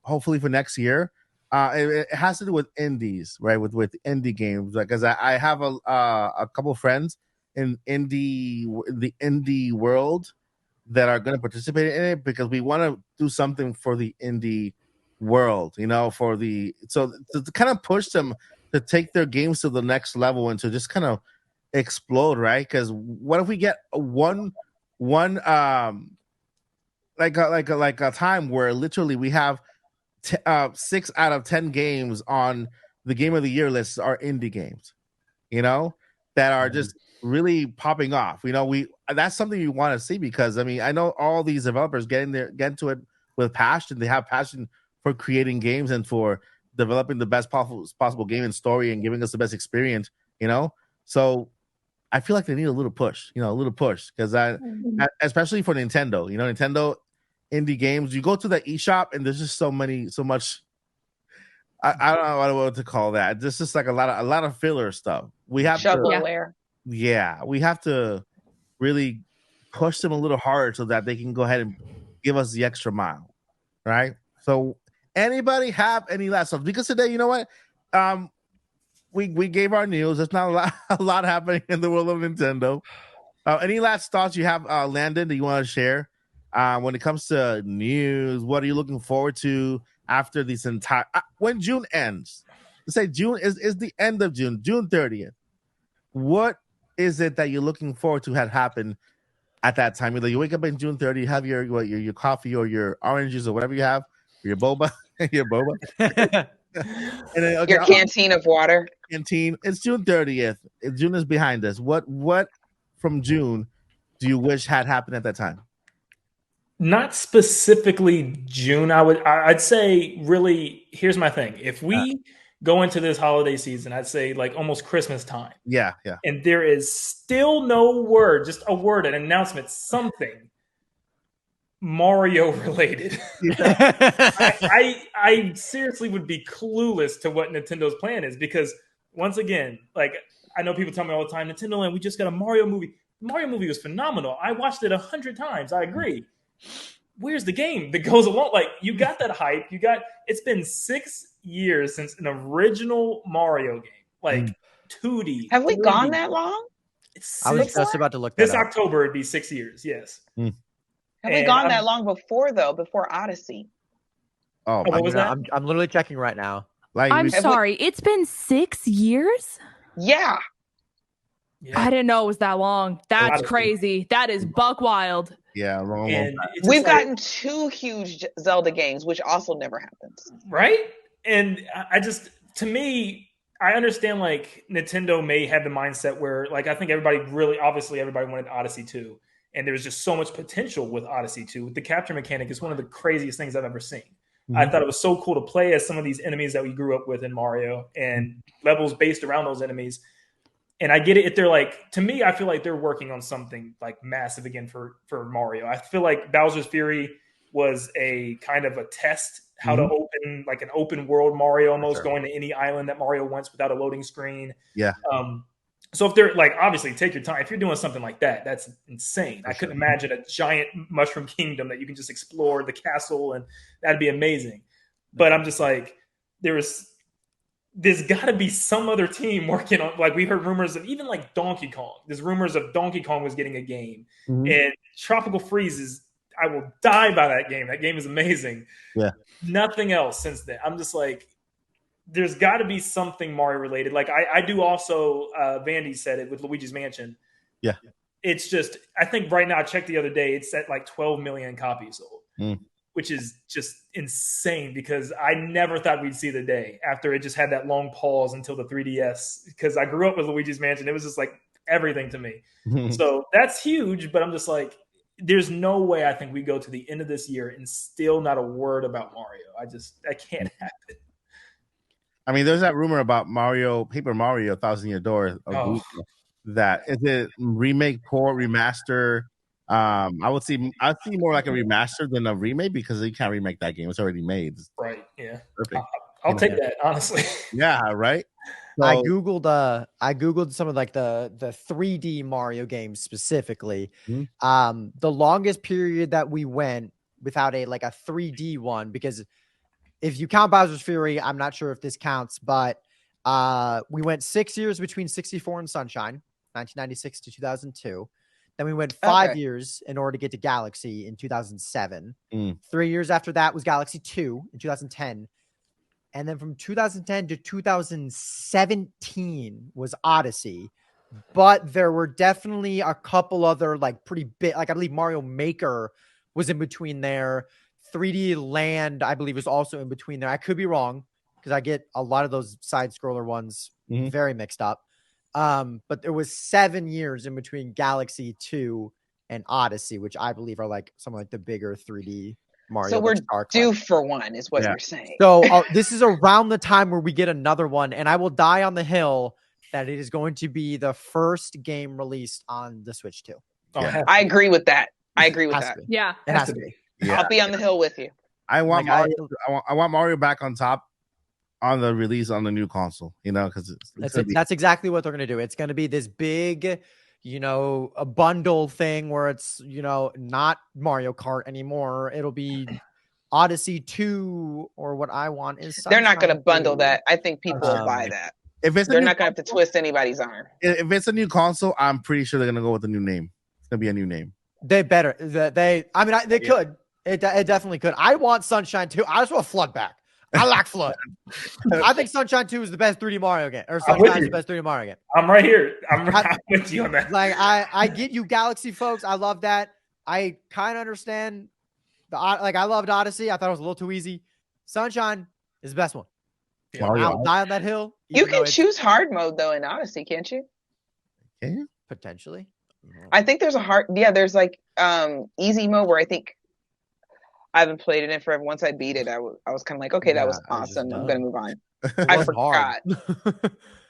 hopefully for next year. It has to do with indies, right? With indie games, like because I have a couple of friends in the indie world that are going to participate in it because we want to do something for the indie world, you know, to kind of push them to take their games to the next level and to just kind of explode, right? Because what if we get one like a time where literally we have 6 out of 10 games on the game of the year list are indie games, you know, that are just really popping off. You know, that's something you want to see because I mean, I know all these developers get into it with passion. They have passion for creating games and for developing the best possible game and story and giving us the best experience, you know. So I feel like they need a little push, because especially for Nintendo, you know, Nintendo indie games. You go to the eShop and there's just so much. I don't know what to call that. This is like a lot of filler stuff. We have shovelware. We have to really push them a little harder so that they can go ahead and give us the extra mile, right? So, anybody have any last stuff? Because today, you know what, we gave our news. There's not a lot happening in the world of Nintendo. Any last thoughts you have, Landon, that you want to share when it comes to news? What are you looking forward to after this entire when June ends? Let's say June is the end of June 30th. What is it that you're looking forward to had happen at that time? Either you wake up in June 30th, you have your coffee or your oranges or whatever you have, or your boba, and then, your canteen of water. Canteen. It's June 30th. June is behind us. What from June do you wish had happened at that time? Not specifically June. I'd say really. Here's my thing. If we go into this holiday season, I'd say like almost Christmas time. Yeah. And there is still no word, just a word, an announcement, something Mario related. I seriously would be clueless to what Nintendo's plan is because once again, like I know people tell me all the time, Nintendo Land, we just got a Mario movie. The Mario movie was phenomenal. I watched it 100 times. I agree. Where's the game that goes along? Like you got that hype. It's been 6 years since an original Mario game, like 2D. Have we 3D. gone that long? I was just about to look that this up. October. It'd be 6 years. Yes. Have we gone that long before Odyssey? Oh, what was that? I'm literally checking right now. Like I'm sorry. It's been 6 years? Yeah. I didn't know it was that long. That's crazy. That is buck wild. Yeah, long. We've gotten 2 huge Zelda games, which also never happens. Right? And to me, I understand like Nintendo may have the mindset where like I think everybody wanted Odyssey 2. And there was just so much potential with Odyssey 2. The capture mechanic is one of the craziest things I've ever seen. I thought it was so cool to play as some of these enemies that we grew up with in Mario and levels based around those enemies. And I get it if they're like, to me, I feel like they're working on something like massive again for Mario. I feel like Bowser's Fury was a kind of a test, how to open like an open world Mario, almost going to any island that Mario wants without a loading screen. Yeah. So if they're like, obviously take your time. If you're doing something like that, that's insane. I couldn't imagine a giant mushroom kingdom that you can just explore the castle and that'd be amazing. But I'm just like, there's got to be some other team working on, like we heard rumors of even like Donkey Kong. There's rumors of Donkey Kong was getting a game and Tropical Freeze is, I will die by that game. That game is amazing. Yeah. Nothing else since then. I'm just like, there's got to be something Mario related. Like I do also, Vandy said it with Luigi's Mansion. Yeah. It's just, I think right now, I checked the other day, it's at like 12 million copies sold. which is just insane because I never thought we'd see the day after it just had that long pause until the 3DS. Because I grew up with Luigi's Mansion. It was just like everything to me. So that's huge, but I'm just like, there's no way I think we go to the end of this year and still not a word about Mario. I can't happen. I mean, there's that rumor about Paper Mario, Thousand Year Door, that is it remake, port, remaster. I'd see more like a remaster than a remake because you can't remake that game. It's already made. Right. Yeah. Perfect. I'll take that, honestly. Yeah. Right. So, I googled some of like the 3D Mario games specifically. The longest period that we went without a 3D one, because if you count Bowser's Fury, I'm not sure if this counts, but we went 6 years between 64 and Sunshine, 1996 to 2002. Then we went 5 years in order to get to Galaxy in 2007. 3 years after that was Galaxy 2 in 2010. And then from 2010 to 2017 was Odyssey. But there were definitely a couple other pretty big, I believe Mario Maker was in between there. 3D Land, I believe, was also in between there. I could be wrong because I get a lot of those side scroller ones very mixed up. But there was 7 years in between Galaxy 2 and Odyssey, which I believe are some of the bigger 3D Mario. So we're due for one, is what you're saying. So this is around the time where we get another one, and I will die on the hill that it is going to be the first game released on the Switch 2. I agree with that. Yeah, it has to be. Yeah. I'll be on the hill with you. I want Mario back on top on the release on the new console, because that's exactly what they're going to do. It's going to be this big, a bundle thing where it's, not Mario Kart anymore. It'll be Odyssey 2, or what I want is They're not going to bundle that. I think people will buy that. They're not going to have to twist anybody's arm. If it's a new console, I'm pretty sure they're going to go with a new name. It's going to be a new name. They better. They could. It definitely could. I want Sunshine 2. I just want Flood back. I like Flood. I think Sunshine 2 is the best 3D Mario game. Or Sunshine is the best 3D Mario game. I'm right here. I'm with you on that. I get you, Galaxy folks. I love that. I kind of understand I loved Odyssey. I thought it was a little too easy. Sunshine is the best one. I'll die on that hill. You can choose hard mode though in Odyssey, can't you? Can you? Potentially. I think there's there's easy mode where I think I haven't played it in forever. Once I beat it, I was kind of like, okay, that was awesome. I'm gonna move on. I forgot.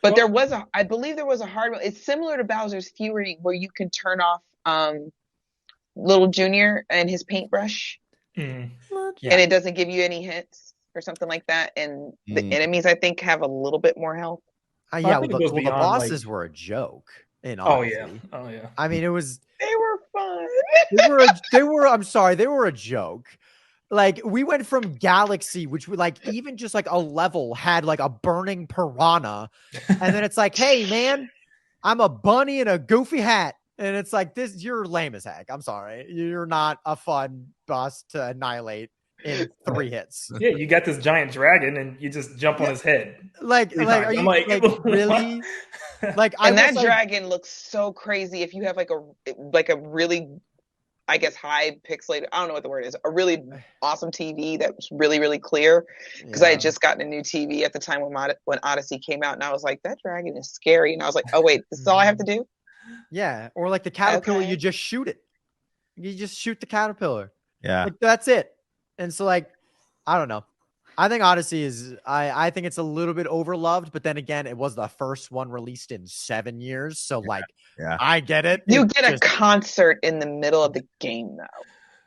But I believe there was a hard mode. It's similar to Bowser's Fury where you can turn off Little Junior and his paintbrush. And it doesn't give you any hits or something like that. And the enemies, I think, have a little bit more health. The bosses were a joke. Oh yeah. I mean, it was. They were fun. they were. I'm sorry, they were a joke. We went from Galaxy, which would even just a level had a burning piranha, and then it's hey man, I'm a bunny in a goofy hat, and it's this. You're lame as heck. I'm sorry, you're not a fun boss to annihilate in 3 hits. Yeah, you got this giant dragon, and you just jump on his head. Are you really? And that dragon looks so crazy. If you have a really, I guess, high pixelated, I don't know what the word is, a really awesome TV that was really, really clear. Because I had just gotten a new TV at the time when Odyssey came out, and I was like, that dragon is scary. And I was like, oh wait, this is all I have to do? Yeah, or the caterpillar, you just shoot it. You just shoot the caterpillar. Yeah, that's it. And so I don't know. I think Odyssey is, I think it's a little bit overloved, but then again, it was the first one released in 7 years. So I get it. You get a concert in the middle of the game though.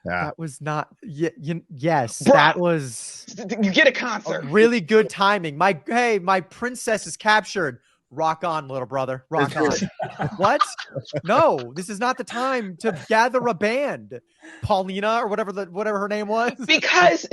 Yeah. That was not, yes, Bruh, that was. You get a concert. Really good timing. My princess is captured. Rock on, little brother. Rock on. What? No, this is not the time to gather a band. Paulina or whatever her name was. Because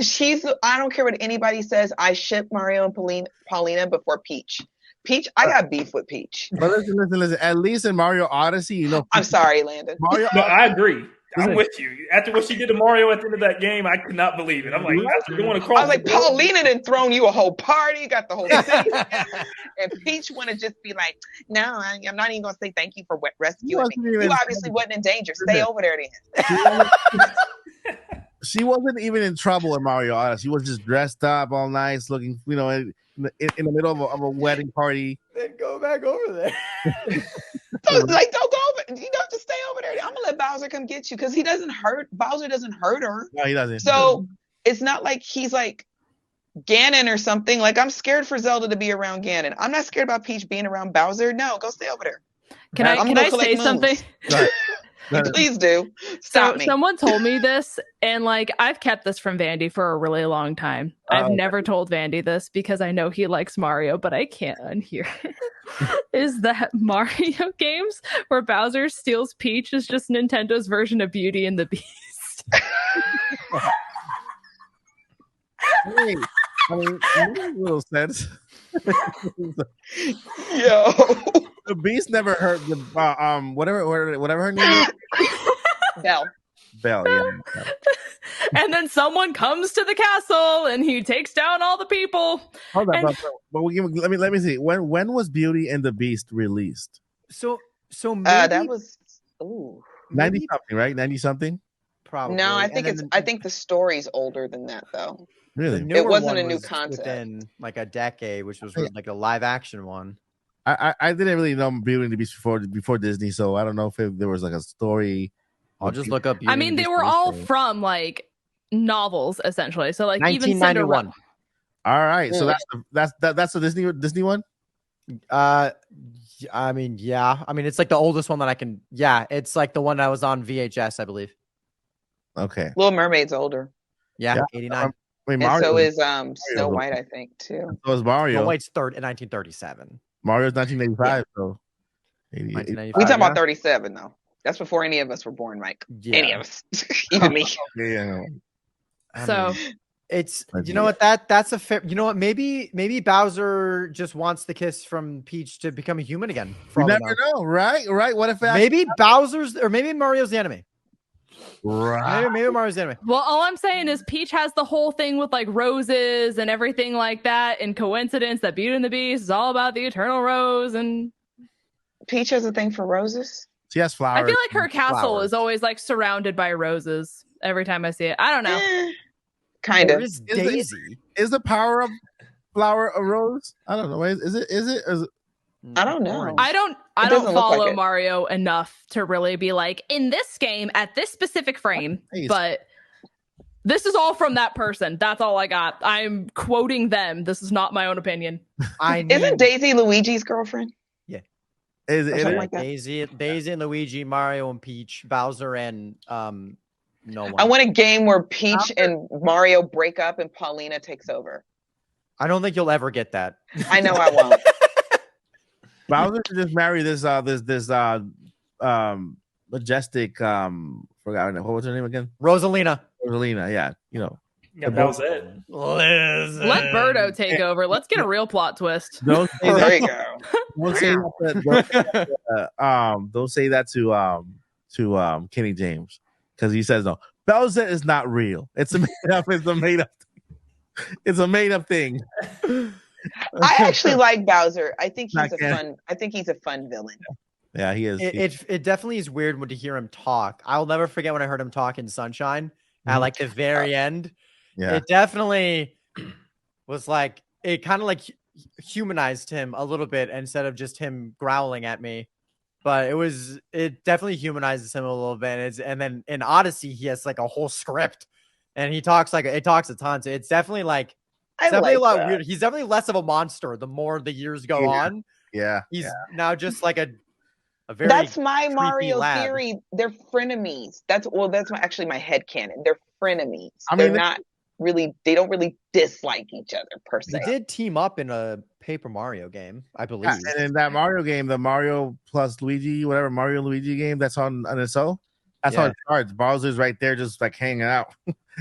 I don't care what anybody says. I ship Mario and Paulina before Peach. I got beef with Peach. But listen. At least in Mario Odyssey, I'm sorry, Landon. No, I agree. I'm with you. After what she did to Mario at the end of that game, I could not believe it. I'm like, you're going to cross. I was like, Paulina done thrown you a whole party, got the whole city. And Peach want to just be like, no, I'm not even going to say thank you for rescuing me. You obviously wasn't in danger. Stay over there then. She wasn't even in trouble in Mario Odyssey. She was just dressed up, all nice, looking, in the middle of a wedding party. Then go back over there. So, like, don't go over. You don't just stay over there. I'm gonna let Bowser come get you because Bowser doesn't hurt her. No, he doesn't. So it's not like he's like Ganon or something. Like, I'm scared for Zelda to be around Ganon. I'm not scared about Peach being around Bowser. No, go stay over there. Can I say something? Please do. Stop me. Someone told me this, and like I've kept this from Vandy for a really long time. I've never told Vandy this because I know he likes Mario, but I can't unhear it. Is that Mario games where Bowser steals Peach is just Nintendo's version of Beauty and the Beast? Hey, I mean, it makes a little sense. Yo. The Beast never hurt the whatever her name is. Belle, yeah. And then someone comes to the castle and he takes down all the people. Hold on, but let me see. When was Beauty and the Beast released? So maybe that was 90 something, right? 90 something? probably. no. I think the story's older than that though. Really? newer wasn't one a new was concept. within like a decade, which was like a live action one. I didn't really know Beauty and the Beast before Disney, so I don't know if there was like a story. I'll just look up. I mean, they were all from like novels essentially. So like even 1991. Cinderella. All right, so that's a Disney one. I mean, yeah. I mean, it's like the oldest one that I can. Yeah, it's like the one that was on VHS, I believe. Okay. Little Mermaid's older. Yeah, 89. And so is Snow White, I think, too. So is Mario. Snow White's third in 1937. Mario's 1985, so 1995. We talking about 37 though. That's before any of us were born, Mike. Yeah. Any of us, even me. Yeah. So it's you know what that's a fair. You know what? Maybe Bowser just wants the kiss from Peach to become a human again. You never know, right? Right? What if maybe Bowser's or maybe Mario's the enemy? Right. Maybe Mario's the enemy. well, all I'm saying is Peach has the whole thing with like roses and everything like that, and coincidence that Beauty and the Beast is all about the eternal rose. And Peach has a thing for roses. She has flowers. I feel like her castle is always like surrounded by roses every time I see it. I don't know. Kind of. Is Daisy. Is the power of flower a rose? I don't know. Is it? I don't know. I don't doesn't look follow like it. Mario enough to really be like in this game at this specific frame, but this is all from that person. That's all I got. I'm quoting them. This is not my own opinion. Isn't Daisy Luigi's girlfriend? Yeah. Is it? Something like that. Daisy and Luigi, Mario and Peach, Bowser and no one. I want a game where Peach and Mario break up and Paulina takes over. I don't think you'll ever get that. I know I won't. Bowser should just marry this majestic forgot what was her name again? Rosalina, yeah, Yeah, that was it. Let Birdo take over. Let's get a real plot twist. Don't say There you go. don't say that to Kenny James because he says no. Bowser is not real. It's a made up thing. I actually like Bowser. I think he's a fun villain. Yeah, he is. It definitely is weird to hear him talk. I'll never forget when I heard him talk in Sunshine at like the very end. Yeah. It definitely was like it kind of like humanized him a little bit instead of just him growling at me. But it definitely humanizes him a little bit. And then in Odyssey, he has like a whole script and he talks a ton. So it's definitely like it's definitely a lot weird. He's definitely less of a monster the more the years go on. Yeah. He's now just like a very That's my Mario lad. theory. They're frenemies. That's actually my headcanon. They're frenemies. I mean, they don't really dislike each other per se. They did team up in a Paper Mario game, I believe. Yeah, and in that Mario game, the Mario plus Luigi, whatever Mario Luigi game that's on NSO, that's on cards. Bowser's right there, just like hanging out,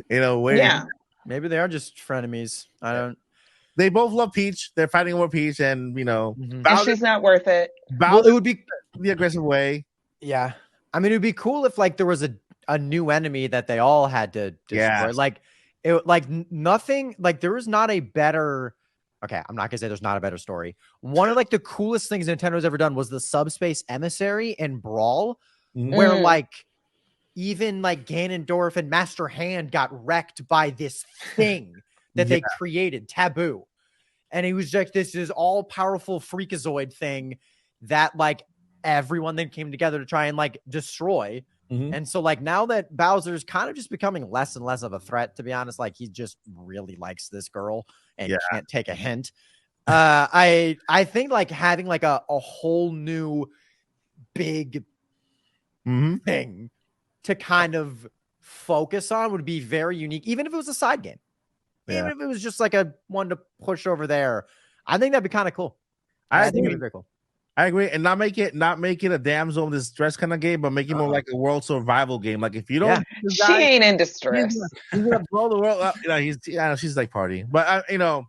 waiting. Yeah. Maybe they are just frenemies. I don't. They both love Peach. They're fighting over Peach, and And she's not worth it. Bowser it would be the aggressive way. Yeah, I mean, it would be cool if like there was a new enemy that they all had to destroy. Yeah. Nothing. Like there was not a better. Okay, I'm not gonna say there's not a better story. One of like the coolest things Nintendo's ever done was the Subspace Emissary in Brawl, where like even like Ganondorf and Master Hand got wrecked by this thing that they created, Taboo. And he was like, this is all powerful freakazoid thing that like everyone then came together to try and like destroy. And so like now that Bowser's kind of just becoming less and less of a threat, to be honest, like he just really likes this girl and can't take a hint. I think like having like a whole new big thing to kind of focus on would be very unique, even if it was a side game. Even if it was just like a one to push over there, I think that'd be kind of cool. I think it'd be very cool. I agree, and not make it a damsel in distress kind of game, but make it more like a world survival game. Like if you don't, she ain't in distress. He's gonna blow the world up. You know, she's like partying, but you know,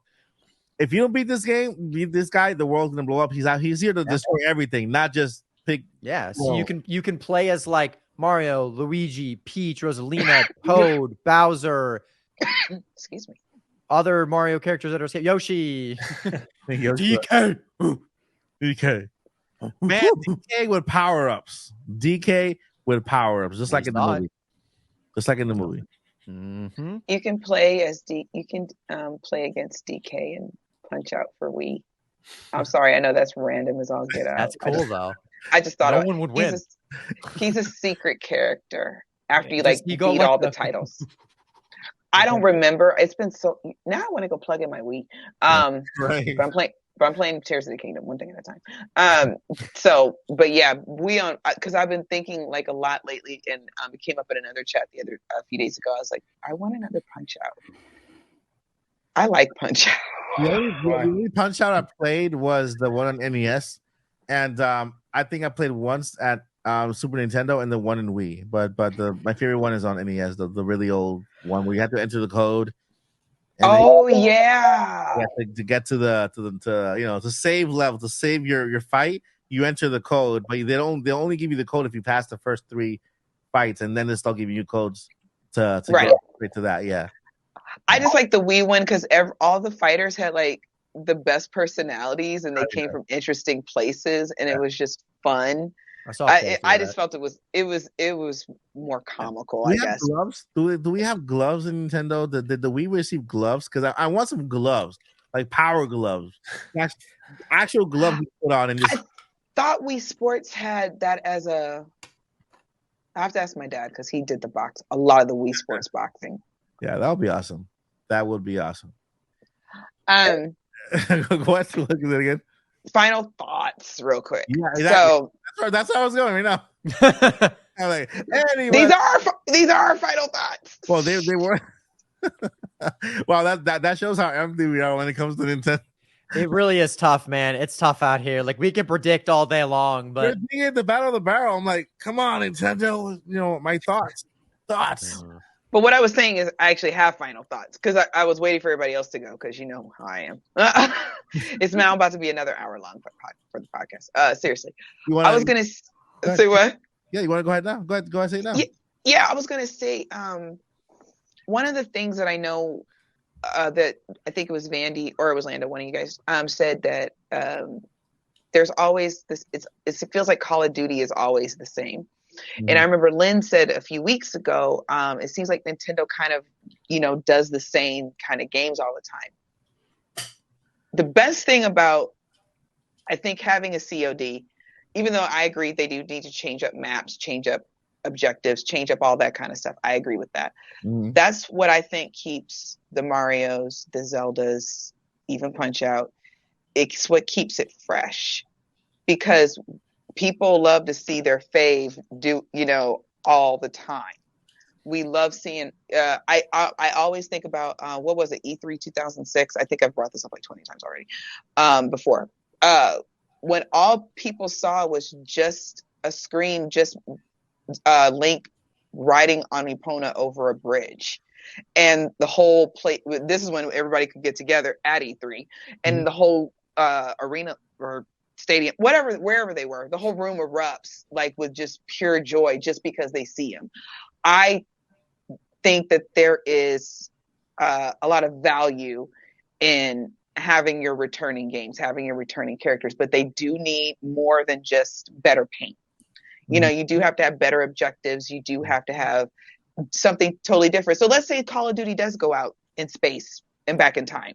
if you don't beat this game, beat this guy, the world's gonna blow up. He's here to destroy everything, not just pick. Yeah, so you can play as like Mario, Luigi, Peach, Rosalina, Toad, Bowser. Excuse me. Other Mario characters that are Yoshi. DK. DK. Man, DK with power-ups. DK with power-ups, just like in the movie. Just like in the movie. You can play as play against DK and Punch Out for Wii. I'm sorry, I know that's random as all get out. That's cool though. I just thought no one would win. He's a secret character after you like beat all the titles. I don't remember. It's been so. Now I want to go plug in my Wii. Right. But I'm playing Tears of the Kingdom, one thing at a time. But yeah, because I've been thinking like a lot lately, and it came up in another chat a few days ago. I was like, I want another Punch Out. I like Punch Out. The only Punch Out I played was the one on NES, and I think I played once at Super Nintendo and the one in Wii. But my favorite one is on NES, the really old one where you have to enter the code. To get to the save level, to save your fight, you enter the code, but they only give you the code if you pass the first 3 fights, and then they start giving you codes to go straight to that. Yeah, I just like the Wii one because all the fighters had like the best personalities, and they came from interesting places, and it was just fun. I just felt it was more comical. I guess. Gloves? Do we have gloves in Nintendo? Did the Wii receive gloves? Because I want some gloves, like power gloves, actual gloves you put on. And just... I thought Wii Sports had that as a. I have to ask my dad because he did a lot of the Wii Sports boxing. Yeah, that would be awesome. That would be awesome. Go ahead, look at it again. Final thoughts, real quick. Yeah, so that's how I was going right now. I'm like, anyway. These are our final thoughts. Well, they were. Well, that shows how empty we are when it comes to Nintendo. It really is tough, man. It's tough out here. Like we can predict all day long, but being at the battle of the barrel, I'm like, come on, Nintendo. You know, my thoughts. But what I was saying is I actually have final thoughts because I was waiting for everybody else to go because you know how I am. It's now about to be another hour long for the podcast. Seriously. I was going to say what? Yeah, you want to go ahead now? Go ahead, say it now. Yeah, I was going to say one of the things that I know that I think it was Vandy or it was Lando, one of you guys said that there's always this, it feels like Call of Duty is always the same. And I remember Lynn said a few weeks ago, it seems like Nintendo kind of, does the same kind of games all the time. The best thing about, I think, having a COD, even though I agree they do need to change up maps, change up objectives, change up all that kind of stuff. I agree with that. That's what I think keeps the Marios, the Zeldas, even Punch Out. It's what keeps it fresh because people love to see their fave do, all the time. We love seeing, I always think about, what was it? E3 2006. I think I've brought this up like 20 times already, before, when all people saw was just a screen, just Link riding on Epona over a bridge. And the whole play, this is when everybody could get together at E3 and the whole, arena or stadium, wherever they were, the whole room erupts like with just pure joy just because they see him. I think that there is a lot of value in having your returning games, having your returning characters, but they do need more than just better paint. You know, you do have to have better objectives. You do have to have something totally different. So let's say Call of Duty does go out in space and back in time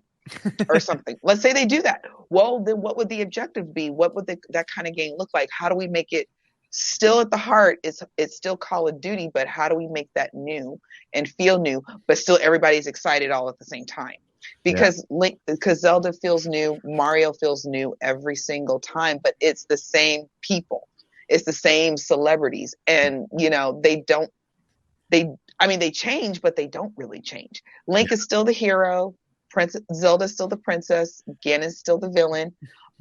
or something. Let's say they do that. Well, then what would the objective be? What would that kind of game look like? How do we make it still at the heart? It's still Call of Duty, but how do we make that new and feel new, but still everybody's excited all at the same time? Because because Zelda feels new, Mario feels new every single time, but it's the same people. It's the same celebrities. And, you know, they change, but they don't really change. Link is still the hero. Zelda's still the princess. Ganon's still the villain.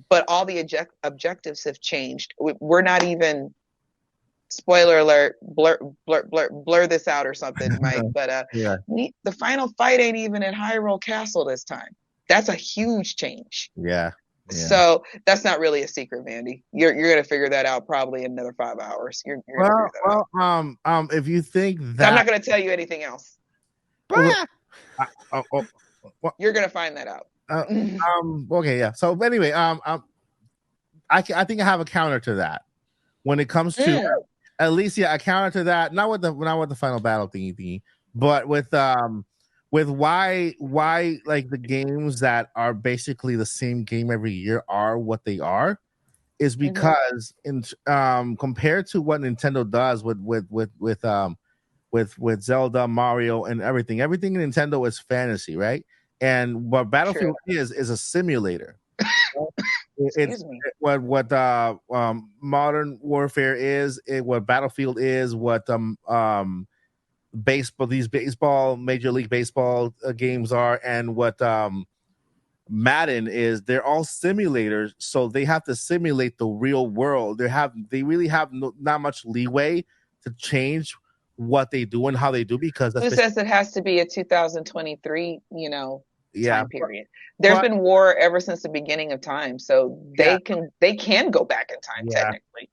But all the objectives have changed. We're not even, spoiler alert, blur this out or something, Mike. But the final fight ain't even in Hyrule Castle this time. That's a huge change. Yeah. So that's not really a secret, Vandy. You're gonna figure that out probably in another 5 hours. You're gonna figure that out. If you think that, I'm not gonna tell you anything else. You're gonna find that out. Okay, yeah. So anyway, I think I have a counter to that when it comes to at least a counter to that. Not with the final battle thingy, but with why like the games that are basically the same game every year are what they are, is because in compared to what Nintendo does with Zelda, Mario, and everything in Nintendo is fantasy, right? And what Battlefield is a simulator. It's what Modern Warfare is, what Battlefield is, what baseball Major League Baseball games are, and what Madden is. They're all simulators, so they have to simulate the real world. They really have not much leeway to change what they do and how they do, because who says it has to be a 2023 time period? There's been war ever since the beginning of time, so they can go back in time technically.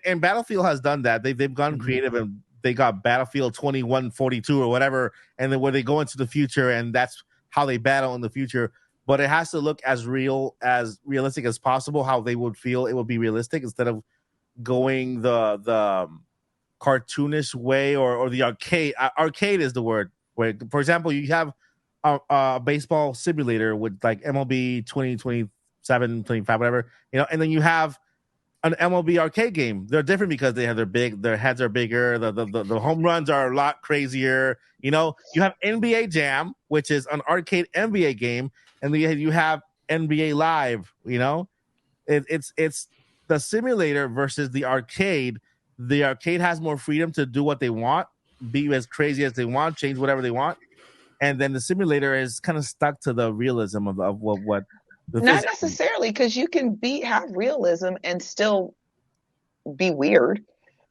And Battlefield has done that. They've gone creative, and they got Battlefield 2142 or whatever, and then where they go into the future, and that's how they battle in the future. But it has to look as realistic as possible. How they would feel it would be realistic, instead of going the cartoonish way or the arcade. Arcade is the word. Where, for example, you have a baseball simulator with like MLB 20, 27, 25, whatever, and then you have an MLB arcade game. They're different because their heads are bigger, the home runs are a lot crazier. You have NBA Jam, which is an arcade NBA game, and then you have NBA Live. It's the simulator versus the arcade. The arcade has more freedom to do what they want, be as crazy as they want, change whatever they want. And then the simulator is kind of stuck to the realism of what not necessarily, because you can have realism and still be weird.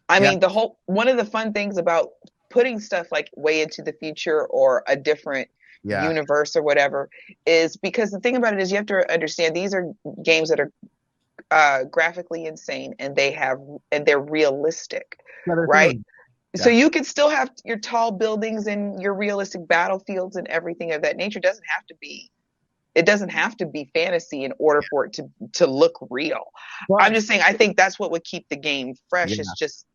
I mean, one of the fun things about putting stuff like way into the future or a different universe or whatever is because the thing about it is you have to understand these are games that are graphically insane, and they're realistic, right? So you can still have your tall buildings and your realistic battlefields and everything of that nature. It doesn't have to be fantasy in order for it to look real. Well, I'm just saying, I think that's what would keep the game fresh. It's just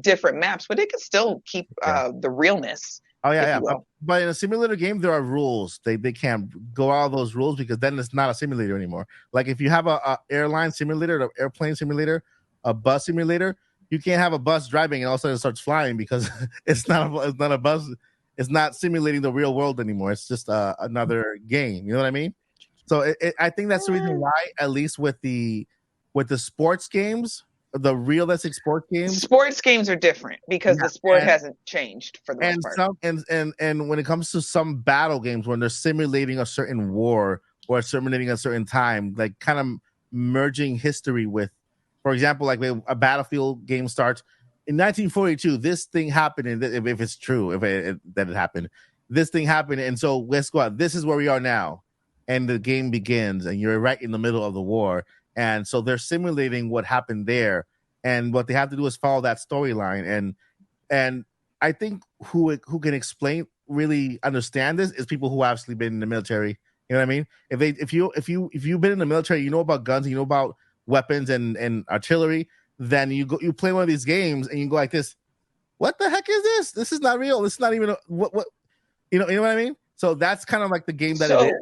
different maps, but it can still keep the realness. Oh yeah. But in a simulator game, there are rules. They can't go out of those rules, because then it's not a simulator anymore. Like if you have a airline simulator, an airplane simulator, a bus simulator, you can't have a bus driving and all of a sudden it starts flying, because it's not a bus. It's not simulating the real world anymore. It's just another game. You know what I mean? So I think that's the reason why, at least with the sports games, the realistic sports games are different because the sport hasn't changed for the most part. And when it comes to some battle games, when they're simulating a certain war or simulating a certain time, like kind of merging history with, for example, like a Battlefield game starts in 1942. This thing happened, and if it's true, that it happened, this thing happened, and so let's go out. This is where we are now, and the game begins, and you're right in the middle of the war, and so they're simulating what happened there, and what they have to do is follow that storyline, and I think who can really understand this is people who have actually been in the military. You know what I mean? If you've been in the military, you know about guns, you know about weapons and artillery, then you play one of these games and you go like this. What the heck is this? This is not real. This is not even what you know what I mean? So that's kind of like the game that it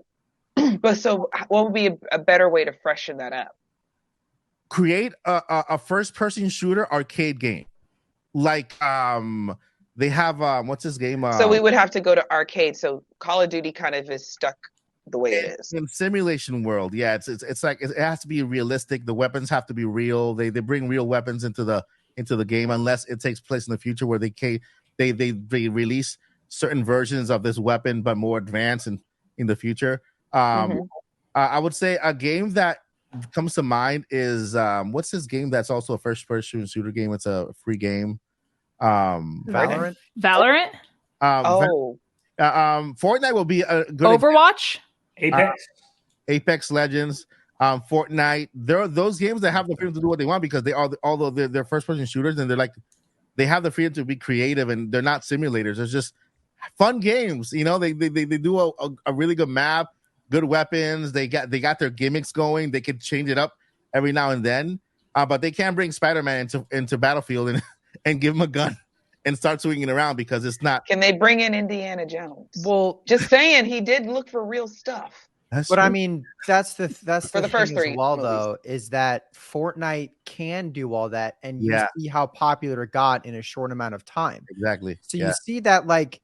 is. But so what would be a better way to freshen that up? Create a first-person shooter arcade game. Like they have what's this game? So we would have to go to arcade. So Call of Duty kind of is stuck the way it is. In simulation world, yeah, it's like it has to be realistic. The weapons have to be real. They bring real weapons into the game unless it takes place in the future where they release certain versions of this weapon but more advanced in the future. I would say a game that comes to mind is what's this game that's also a first-person shooter game? It's a free game. Valorant. Fortnite will be a good Overwatch. Apex Legends. Fortnite. There are those games that have the freedom to do what they want because although they're first-person shooters and they have the freedom to be creative and they're not simulators. They're just fun games. You know, they do a really good map, good weapons. They got their gimmicks going. They can change it up every now and then. But they can't bring Spider-Man into Battlefield and give him a gun and start swinging around because it's not. Can they bring in Indiana Jones? Well, just saying, he did look for real stuff. But true. I mean, that's the for the first three. Well, though, is that Fortnite can do all that, and you see how popular it got in a short amount of time. Exactly. So you see that, like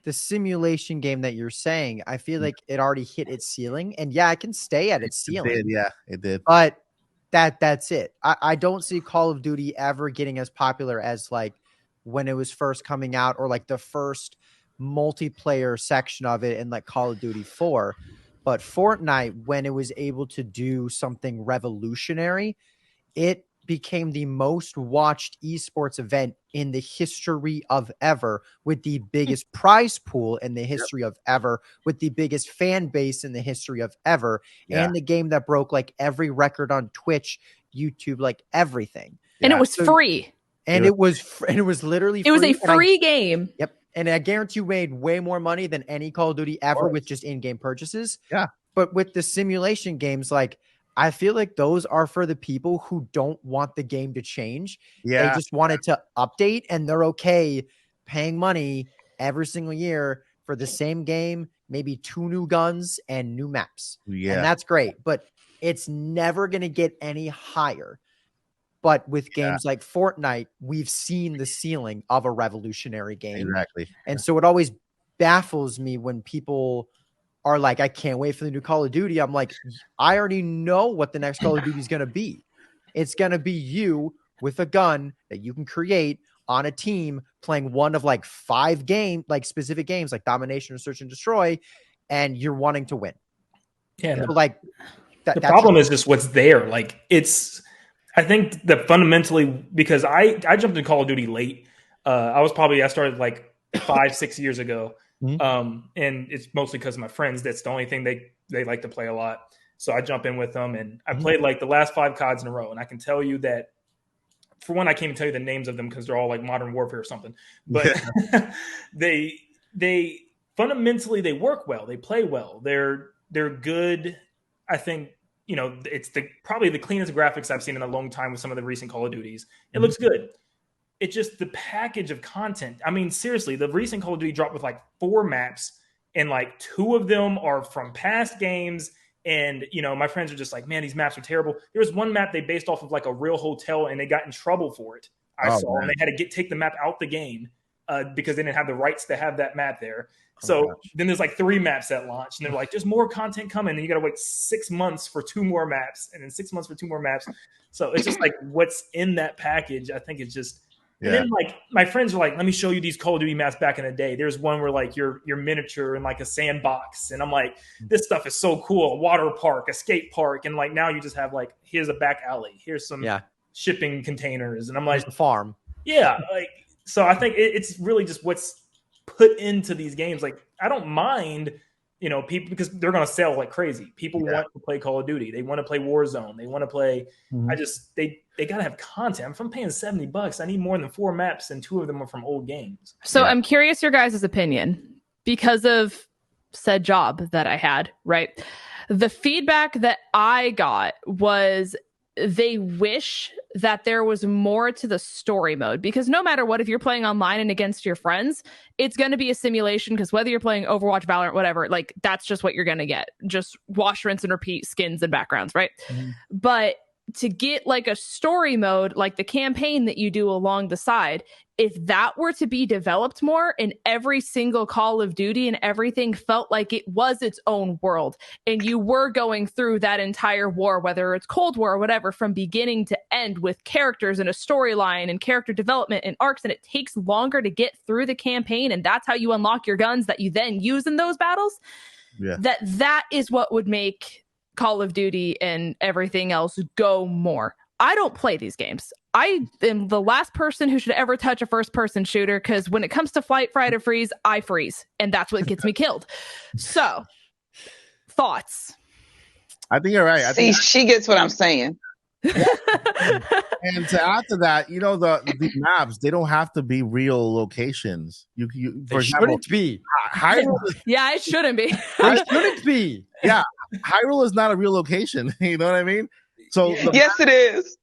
the simulation game that you're saying, I feel like it already hit its ceiling, and it can stay at its ceiling. It did. But that's it. I don't see Call of Duty ever getting as popular as like when it was first coming out, or like the first multiplayer section of it in like Call of Duty 4. But Fortnite, when it was able to do something revolutionary, it became the most watched esports event in the history of ever, with the biggest prize pool in the history of ever, with the biggest fan base in the history of ever, and the game that broke like every record on Twitch, YouTube, like everything. And it was free. And it was literally free. It was a free game. Yep. And I guarantee you made way more money than any Call of Duty ever with just in-game purchases. Yeah. But with the simulation games, like, I feel like those are for the people who don't want the game to change. Yeah. They just want it to update, and they're okay paying money every single year for the same game, maybe 2 new guns and new maps. Yeah. And that's great. But it's never going to get any higher. But with games like Fortnite, we've seen the ceiling of a revolutionary game. Exactly. And so it always baffles me when people are like, I can't wait for the new Call of Duty. I'm like, I already know what the next Call of Duty is going to be. It's going to be you with a gun that you can create on a team playing one of like 5 specific games like Domination or Search and Destroy, and you're wanting to win. Yeah. So like the problem is just what's there. Like I think that fundamentally, because I jumped in Call of Duty late. I started like 5-6 years ago. And it's mostly because of my friends. That's the only thing they like to play a lot. So I jump in with them, and I played like the last 5 CODs in a row. And I can tell you that, for one, I can't even tell you the names of them because they're all like Modern Warfare or something. But they fundamentally, they work well. They play well. They're good. I think, you know, it's probably the cleanest graphics I've seen in a long time with some of the recent Call of Duties. It looks good. It's just the package of content. I mean, seriously, the recent Call of Duty dropped with like 4 maps, and like 2 of them are from past games. And, you know, my friends are just like, man, these maps are terrible. There was one map they based off of like a real hotel, and they got in trouble for it. I saw, and they had to take the map out the game because they didn't have the rights to have that map there. So then there's like 3 maps that launch, and they're like, there's more content coming, and you got to wait 6 months for 2 more maps, and then 6 months for 2 more maps. So it's just like what's in that package. I think it's just, and then like my friends are like, let me show you these Call of Duty maps back in the day. There's one where like you're miniature in like a sandbox, and I'm like, this stuff is so cool. A water park, a skate park, and like now you just have like, here's a back alley, here's some shipping containers, and I'm like, the farm. Yeah, like, so I think it's really just what's put into these games. Like, I don't mind, you know, people, because they're going to sell like crazy. People want to play Call of Duty. They want to play Warzone. They want to play. They got to have content. If I'm paying $70, I need more than 4 maps, and 2 of them are from old games. So I'm curious your guys' opinion because of said job that I had, right? The feedback that I got was they wish that there was more to the story mode, because no matter what, if you're playing online and against your friends, it's going to be a simulation, because whether you're playing Overwatch, Valorant, whatever, like that's just what you're going to get. Just wash, rinse, and repeat skins and backgrounds, right? But to get like a story mode, like the campaign that you do along the side, if that were to be developed more and every single Call of Duty and everything felt like it was its own world, and you were going through that entire war, whether it's Cold War or whatever, from beginning to end with characters and a storyline and character development and arcs, and it takes longer to get through the campaign, and that's how you unlock your guns that you then use in those battles, that is what would make Call of Duty and everything else go more. I don't play these games. I am the last person who should ever touch a first-person shooter, because when it comes to fight, fright, or freeze, I freeze, and that's what gets me killed. So, thoughts? I think you're right. She gets what I'm saying. And to add to that, you know, the maps, they don't have to be real locations. You for example, shouldn't be. Hyrule, Yeah, it shouldn't be. It shouldn't be. Yeah, Hyrule is not a real location. You know what I mean? So yes, it is.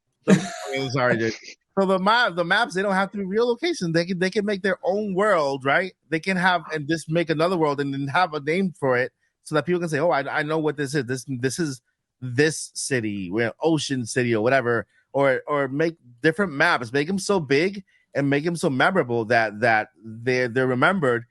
Sorry, dude. So the maps, they don't have to be real locations. They can make their own world, right? They can have and just make another world and then have a name for it, so that people can say, "Oh, I know what this is. This is this city, we're Ocean City or whatever." Or make different maps, make them so big and make them so memorable that they're remembered,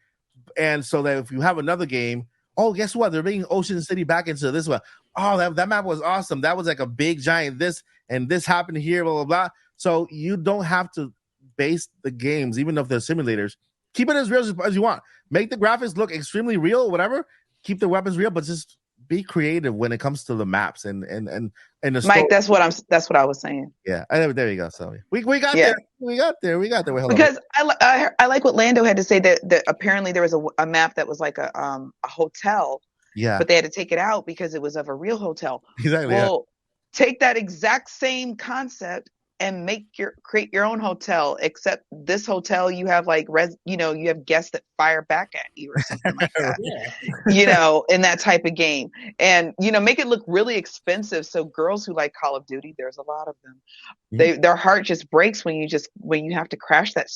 and so that if you have another game, oh, guess what? They're bringing Ocean City back into this one. Oh, that map was awesome. That was like a big giant this, and this happened here, blah, blah, blah. So you don't have to base the games, even if they're simulators. Keep it as real as you want. Make the graphics look extremely real, whatever. Keep the weapons real, but just be creative when it comes to the maps and the Mike, story. that's what I was saying. Yeah, there you go. So we got there. We got there. Wait, hold on. Because I like what Lando had to say, that apparently there was a map that was like a hotel. Yeah. But they had to take it out because it was of a real hotel. Exactly. Well, take that exact same concept and create your own hotel, except this hotel you have like you have guests that fire back at you or something like that. In that type of game. And make it look really expensive, so girls who like Call of Duty, there's a lot of them. Their heart just breaks when you have to crash that,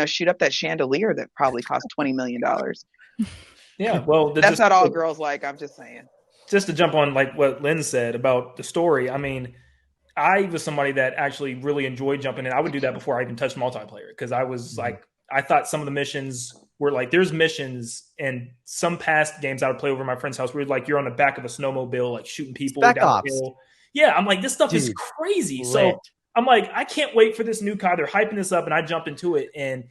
shoot up that chandelier that probably cost $20 million. Yeah, well, that's not all girls like. I'm just saying. Just to jump on like what Lynn said about the story, I mean, I was somebody that actually really enjoyed jumping in. I would do that before I even touched multiplayer, because I was like, I thought some of the missions were like, there's missions in some past games I would play over at my friend's house where like you're on the back of a snowmobile, like shooting people down the hill. Yeah, I'm like, this stuff is crazy. Lit. So I'm like, I can't wait for this new COD. They're hyping this up, and I jumped into it, and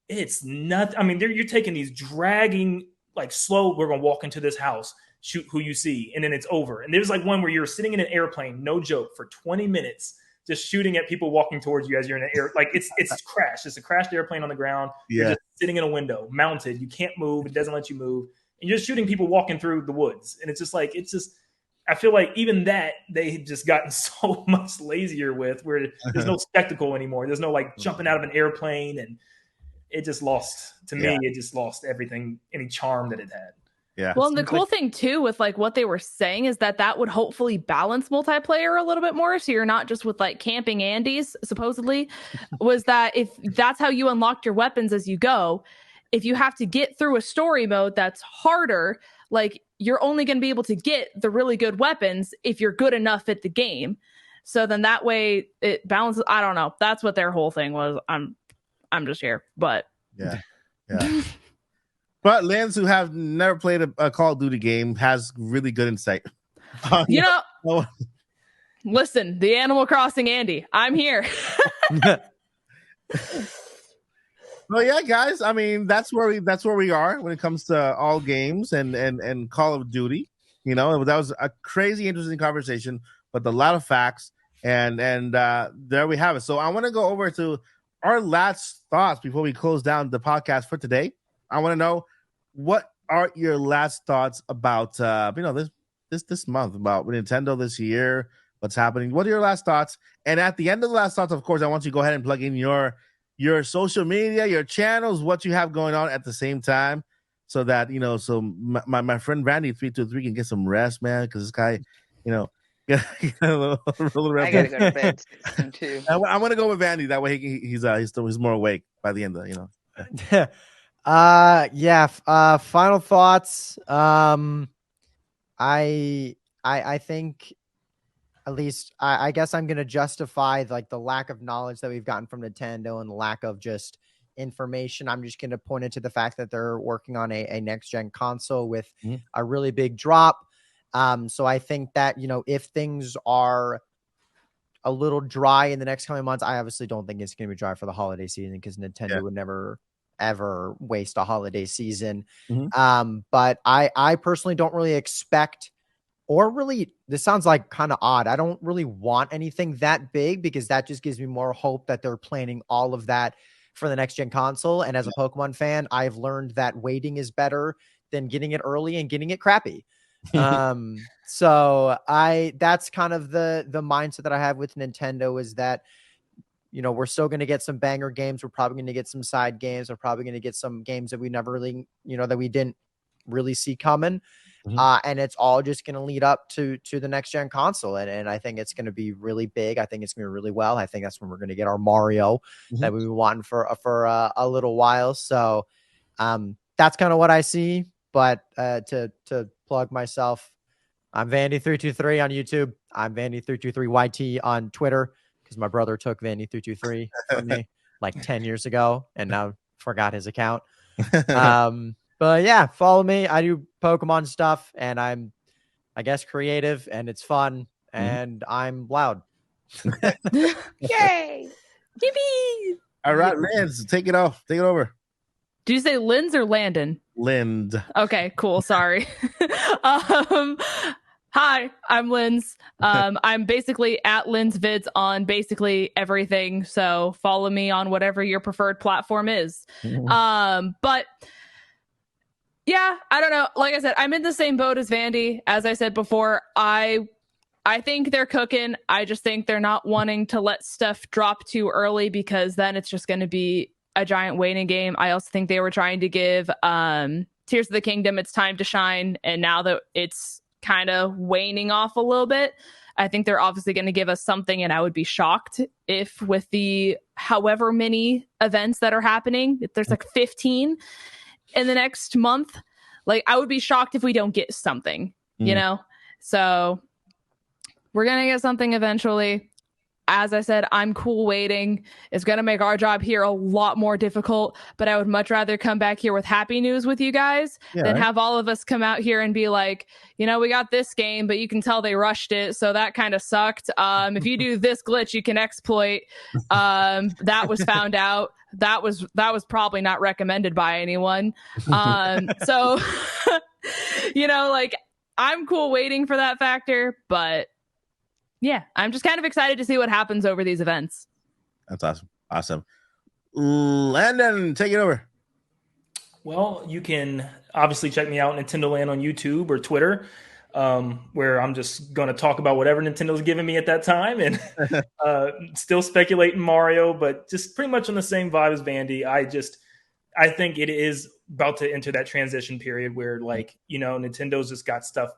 it's nothing. I mean, you're taking these dragging, like slow, we're going to walk into this house, shoot who you see, and then it's over. And there's like one where you're sitting in an airplane, no joke, for 20 minutes, just shooting at people walking towards you as you're in an air. Like it's crashed. It's a crashed airplane on the ground. Yeah. You're just sitting in a window, mounted. You can't move. It doesn't let you move. And you're just shooting people walking through the woods. And it's just like, I feel like even that they had just gotten so much lazier with, where there's no spectacle anymore. There's no like jumping out of an airplane, and it just lost, to me, it just lost everything, any charm that it had. Yeah. Well, and the cool thing too with like what they were saying is that would hopefully balance multiplayer a little bit more. So you're not just with like camping Andes, supposedly, was that if that's how you unlock your weapons as you go, if you have to get through a story mode that's harder, like you're only going to be able to get the really good weapons if you're good enough at the game. So then that way it balances. I don't know. That's what their whole thing was. I'm just here, but yeah. But Lance, who have never played a Call of Duty game, has really good insight. Listen, the Animal Crossing Andy, I'm here. Well, yeah, guys. I mean, that's where we are when it comes to all games and Call of Duty. That was a crazy, interesting conversation with a lot of facts, and there we have it. So I want to go over to our last thoughts before we close down the podcast for today. I want to know, what are your last thoughts about this month, about Nintendo this year, what's happening? What are your last thoughts? And at the end of the last thoughts, of course, I want you to go ahead and plug in your social media, your channels, what you have going on at the same time, so that so my friend Randy 323 can get some rest, man, because this guy, Yeah, a little I gotta go to bed soon too. I'm gonna go with Vandy. That way he's more awake by the end of Final thoughts. I think at least I guess I'm gonna justify like the lack of knowledge that we've gotten from Nintendo and the lack of just information. I'm just gonna point it to the fact that they're working on a next gen console with a really big drop. So I think that, if things are a little dry in the next coming months, I obviously don't think it's going to be dry for the holiday season because Nintendo would never ever waste a holiday season. But I personally don't really expect, or really, this sounds like kind of odd, I don't really want anything that big because that just gives me more hope that they're planning all of that for the next gen console. And as a Pokemon fan, I've learned that waiting is better than getting it early and getting it crappy. So that's kind of the mindset that I have with Nintendo is that, we're still going to get some banger games. We're probably going to get some side games. We're probably going to get some games that we never really, that we didn't really see coming. And it's all just going to lead up to the next gen console. And I think it's going to be really big. I think it's going to be really well. I think that's when we're going to get our Mario that we've been wanting for a little while. So, that's kind of what I see. But, to plug myself, I'm Vandy323 on YouTube. I'm Vandy323YT on Twitter because my brother took Vandy323 from me like 10 years ago and now forgot his account. But yeah, follow me. I do Pokemon stuff and I'm, I guess, creative and it's fun and I'm loud. Yay! Yippee! All right, Lance, take it off. Take it over. Do you say Linz or Landon? Lind. Okay, cool. Sorry. Hi, I'm Linz. I'm basically at Linz Vids on basically everything. So follow me on whatever your preferred platform is. But yeah, I don't know. Like I said, I'm in the same boat as Vandy. As I said before, I think they're cooking. I just think they're not wanting to let stuff drop too early because then it's just going to be a giant waiting game. I also think they were trying to give Tears of the Kingdom its time to shine, and now that it's kind of waning off a little bit, I think they're obviously going to give us something, and I would be shocked if with the however many events that are happening, if there's like 15 in the next month, like I would be shocked if we don't get something, So we're going to get something eventually. As I said, I'm cool waiting. It's going to make our job here a lot more difficult, but I would much rather come back here with happy news with you guys than have all of us come out here and be like, we got this game, but you can tell they rushed it. So that kind of sucked. If you do this glitch, you can exploit. That was found out. That was probably not recommended by anyone. So, like I'm cool waiting for that factor, but yeah, I'm just kind of excited to see what happens over these events. That's awesome. Awesome. Landon, take it over. Well, you can obviously check me out, Nintendo Land, on YouTube or Twitter, where I'm just going to talk about whatever Nintendo's giving me at that time and still speculating Mario, but just pretty much on the same vibe as Vandy. I think it is about to enter that transition period where, Nintendo's just got stuff.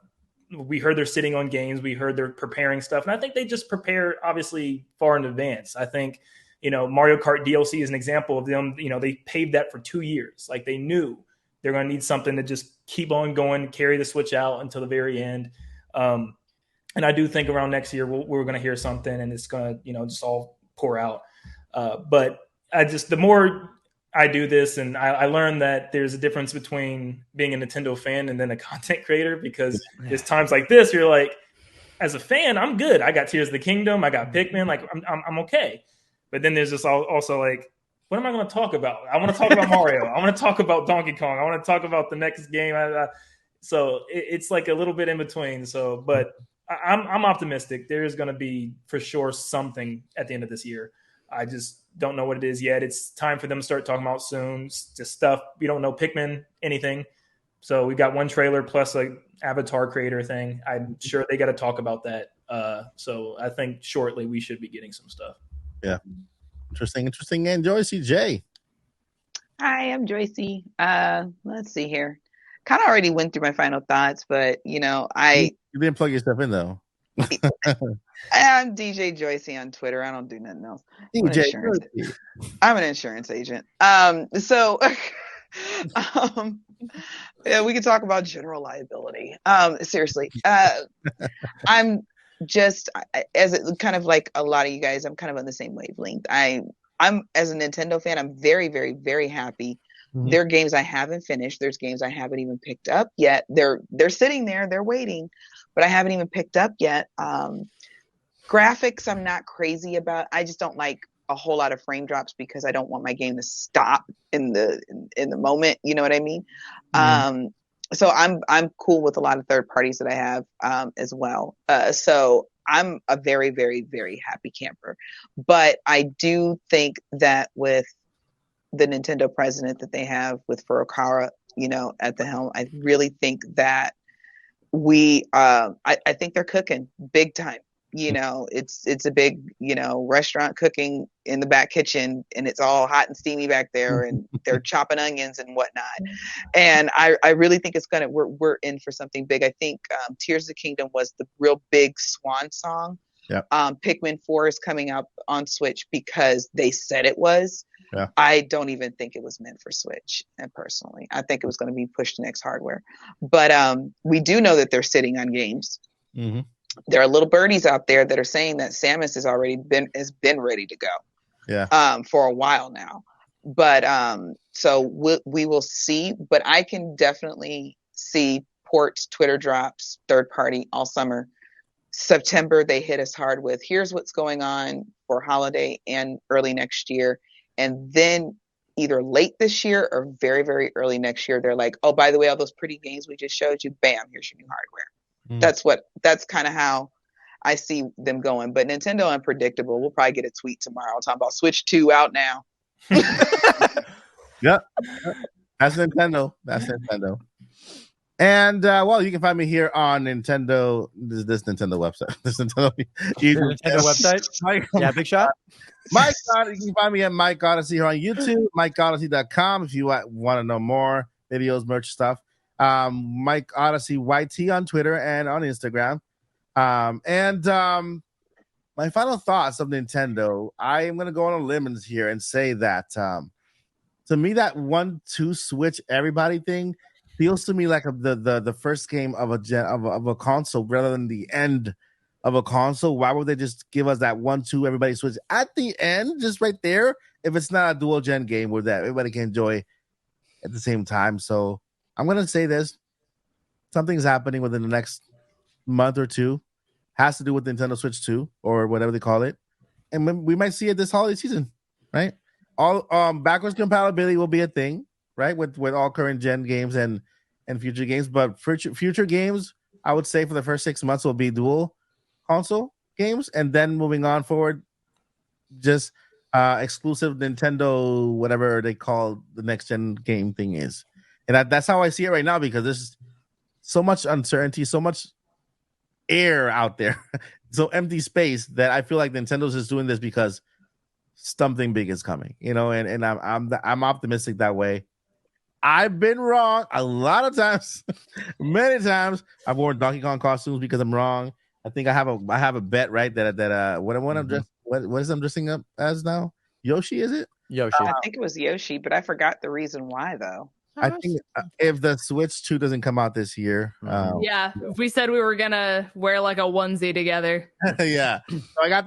We heard they're sitting on games. We heard they're preparing stuff. And I think they just prepare, obviously, far in advance. I think, Mario Kart DLC is an example of them. They paved that for 2 years. Like, they knew they're going to need something to just keep on going, carry the Switch out until the very end. And I do think around next year, we're going to hear something and it's going to, just all pour out. But the more I do this, and I learned that there's a difference between being a Nintendo fan and then a content creator, because there's times like this, you're like, as a fan, I'm good. I got Tears of the Kingdom. I got Pikmin. Like, I'm okay. But then there's just also like, what am I going to talk about? I want to talk about Mario. I want to talk about Donkey Kong. I want to talk about the next game. So it's like a little bit in between. So, but I'm optimistic. There is going to be for sure something at the end of this year. I just don't know what it is yet. It's time for them to start talking about soon. Just stuff. We don't know Pikmin, anything. So we've got one trailer plus like avatar creator thing. I'm sure they got to talk about that. So I think shortly we should be getting some stuff. Yeah. Interesting. And Joycey J. Hi, I'm Joycey. Let's see here. Kind of already went through my final thoughts, but you didn't plug yourself in though. I'm DJ Joycey on Twitter. I don't do nothing else. I'm an insurance agent. So yeah, we could talk about general liability. Seriously. I'm just kind of like a lot of you guys, I'm kind of on the same wavelength. I'm as a Nintendo fan, I'm very, very, very happy. Mm-hmm. There are games I haven't finished. There's games I haven't even picked up yet. They're sitting there, they're waiting, but I haven't even picked up yet. Graphics, I'm not crazy about. I just don't like a whole lot of frame drops because I don't want my game to stop in the moment. You know what I mean? Mm-hmm. So I'm cool with a lot of third parties that I have as well. So I'm a very, very, very happy camper. But I do think that with the Nintendo president that they have with Furukawa, at the helm, I really think that I think they're cooking big time. It's a big, restaurant cooking in the back kitchen, and it's all hot and steamy back there, and they're chopping onions and whatnot. And I really think we're in for something big. I think Tears of the Kingdom was the real big swan song. Yep. Pikmin 4 is coming up on Switch because they said it was. Yeah. I don't even think it was meant for Switch. And personally, I think it was going to be pushed to next hardware. But we do know that they're sitting on games. Mm-hmm. There are little birdies out there that are saying that Samus has been ready to go. Yeah. For a while now. But so we will see. But I can definitely see ports, Twitter drops, third party all summer. September they hit us hard with here's what's going on for holiday and early next year. And then either late this year or very, very early next year, they're like, oh, by the way, all those pretty games we just showed you, bam, here's your new hardware. That's kind of how I see them going. But Nintendo unpredictable. We'll probably get a tweet tomorrow talking about Switch 2 out now. Yep. That's Nintendo. And you can find me here on Nintendo. This Nintendo website. This Nintendo website. Yeah, big shot. Mike Odyssey. You can find me at Mike Odyssey here on YouTube. MikeOdyssey.com if you want to know more videos, merch stuff. Mike Odyssey YT on Twitter and on Instagram. My final thoughts of Nintendo. I am going to go on a limb here and say that to me that 1-2 switch everybody thing feels to me like the first game of a console rather than the end of a console. Why would they just give us that 1-2 everybody switch at the end, just right there? If it's not a dual gen game where that everybody can enjoy at the same time. So I'm gonna say this: something's happening within the next month or two. Has to do with Nintendo Switch 2 or whatever they call it, and we might see it this holiday season, right? All backwards compatibility will be a thing, right? With all current gen games and future games, but future games, I would say for the first 6 months will be dual console games, and then moving on forward, just exclusive Nintendo, whatever they call the next gen game thing is. And that's how I see it right now, because there's so much uncertainty, so much air out there, so empty space, that I feel like Nintendo's just doing this because something big is coming, and I'm optimistic that way. I've been wrong a lot of times, many times. I've worn Donkey Kong costumes because I'm wrong. I think I have a bet, right? That what I'm dressing up as now? Yoshi, is it? Yoshi. I think it was Yoshi, but I forgot the reason why though. I think if the Switch 2 doesn't come out this year, we said we were gonna wear like a onesie together. Yeah, so I have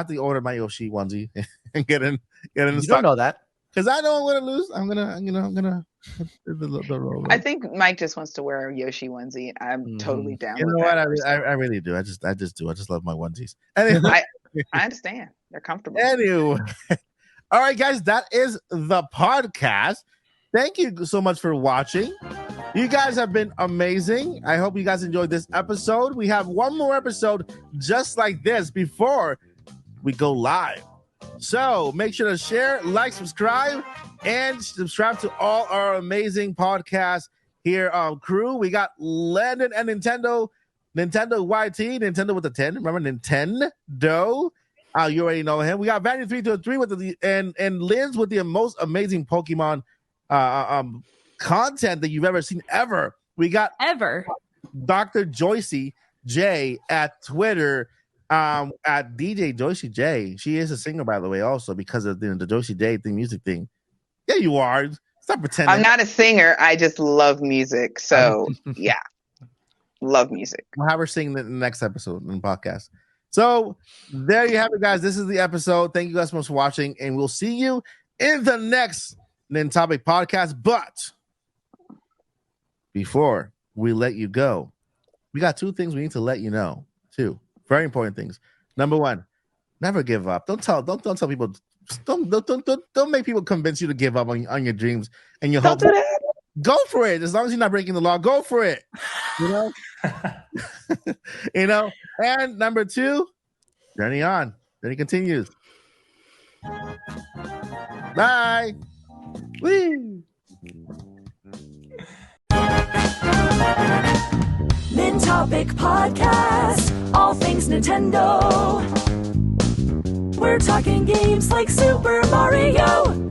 to order my Yoshi onesie and get in. You don't know that because I know I'm gonna lose. I'm gonna. I think Mike just wants to wear a Yoshi onesie. I'm totally down. You know what? I really do. I just do. I just love my onesies. Anyway, I understand. They're comfortable. Anyway, all right, guys, that is the podcast. Thank you so much for watching. You guys have been amazing. I hope you guys enjoyed this episode. We have one more episode just like this before we go live. So make sure to share, like, subscribe, and subscribe to all our amazing podcasts here on Crew. We got Landon and Nintendo YT, Nintendo with the 10. Remember Nintendo? You already know him. We got Vanity 323 with the and Liz with the most amazing Pokemon content that you've ever seen ever. We got ever Dr. Joycey J at Twitter. At DJ Joshi J. She is a singer, by the way, also because of the Joshi J thing, music thing. Yeah, you are. Stop pretending. I'm not a singer. I just love music. So yeah, love music. We'll have her sing the next episode in the podcast. So there you have it, guys. This is the episode. Thank you guys so much for watching, and we'll see you in the next Nintopic podcast. But before we let you go, we got 2 things we need to let you know. 2 very important things. Number 1, never give up. Don't tell people. Don't make people convince you to give up on your dreams and your hope. Go for it. As long as you're not breaking the law, go for it. You know. You know. And number 2, journey on. Journey continues. Bye. Woo. Nintopic Podcast, all things Nintendo. We're talking games like Super Mario.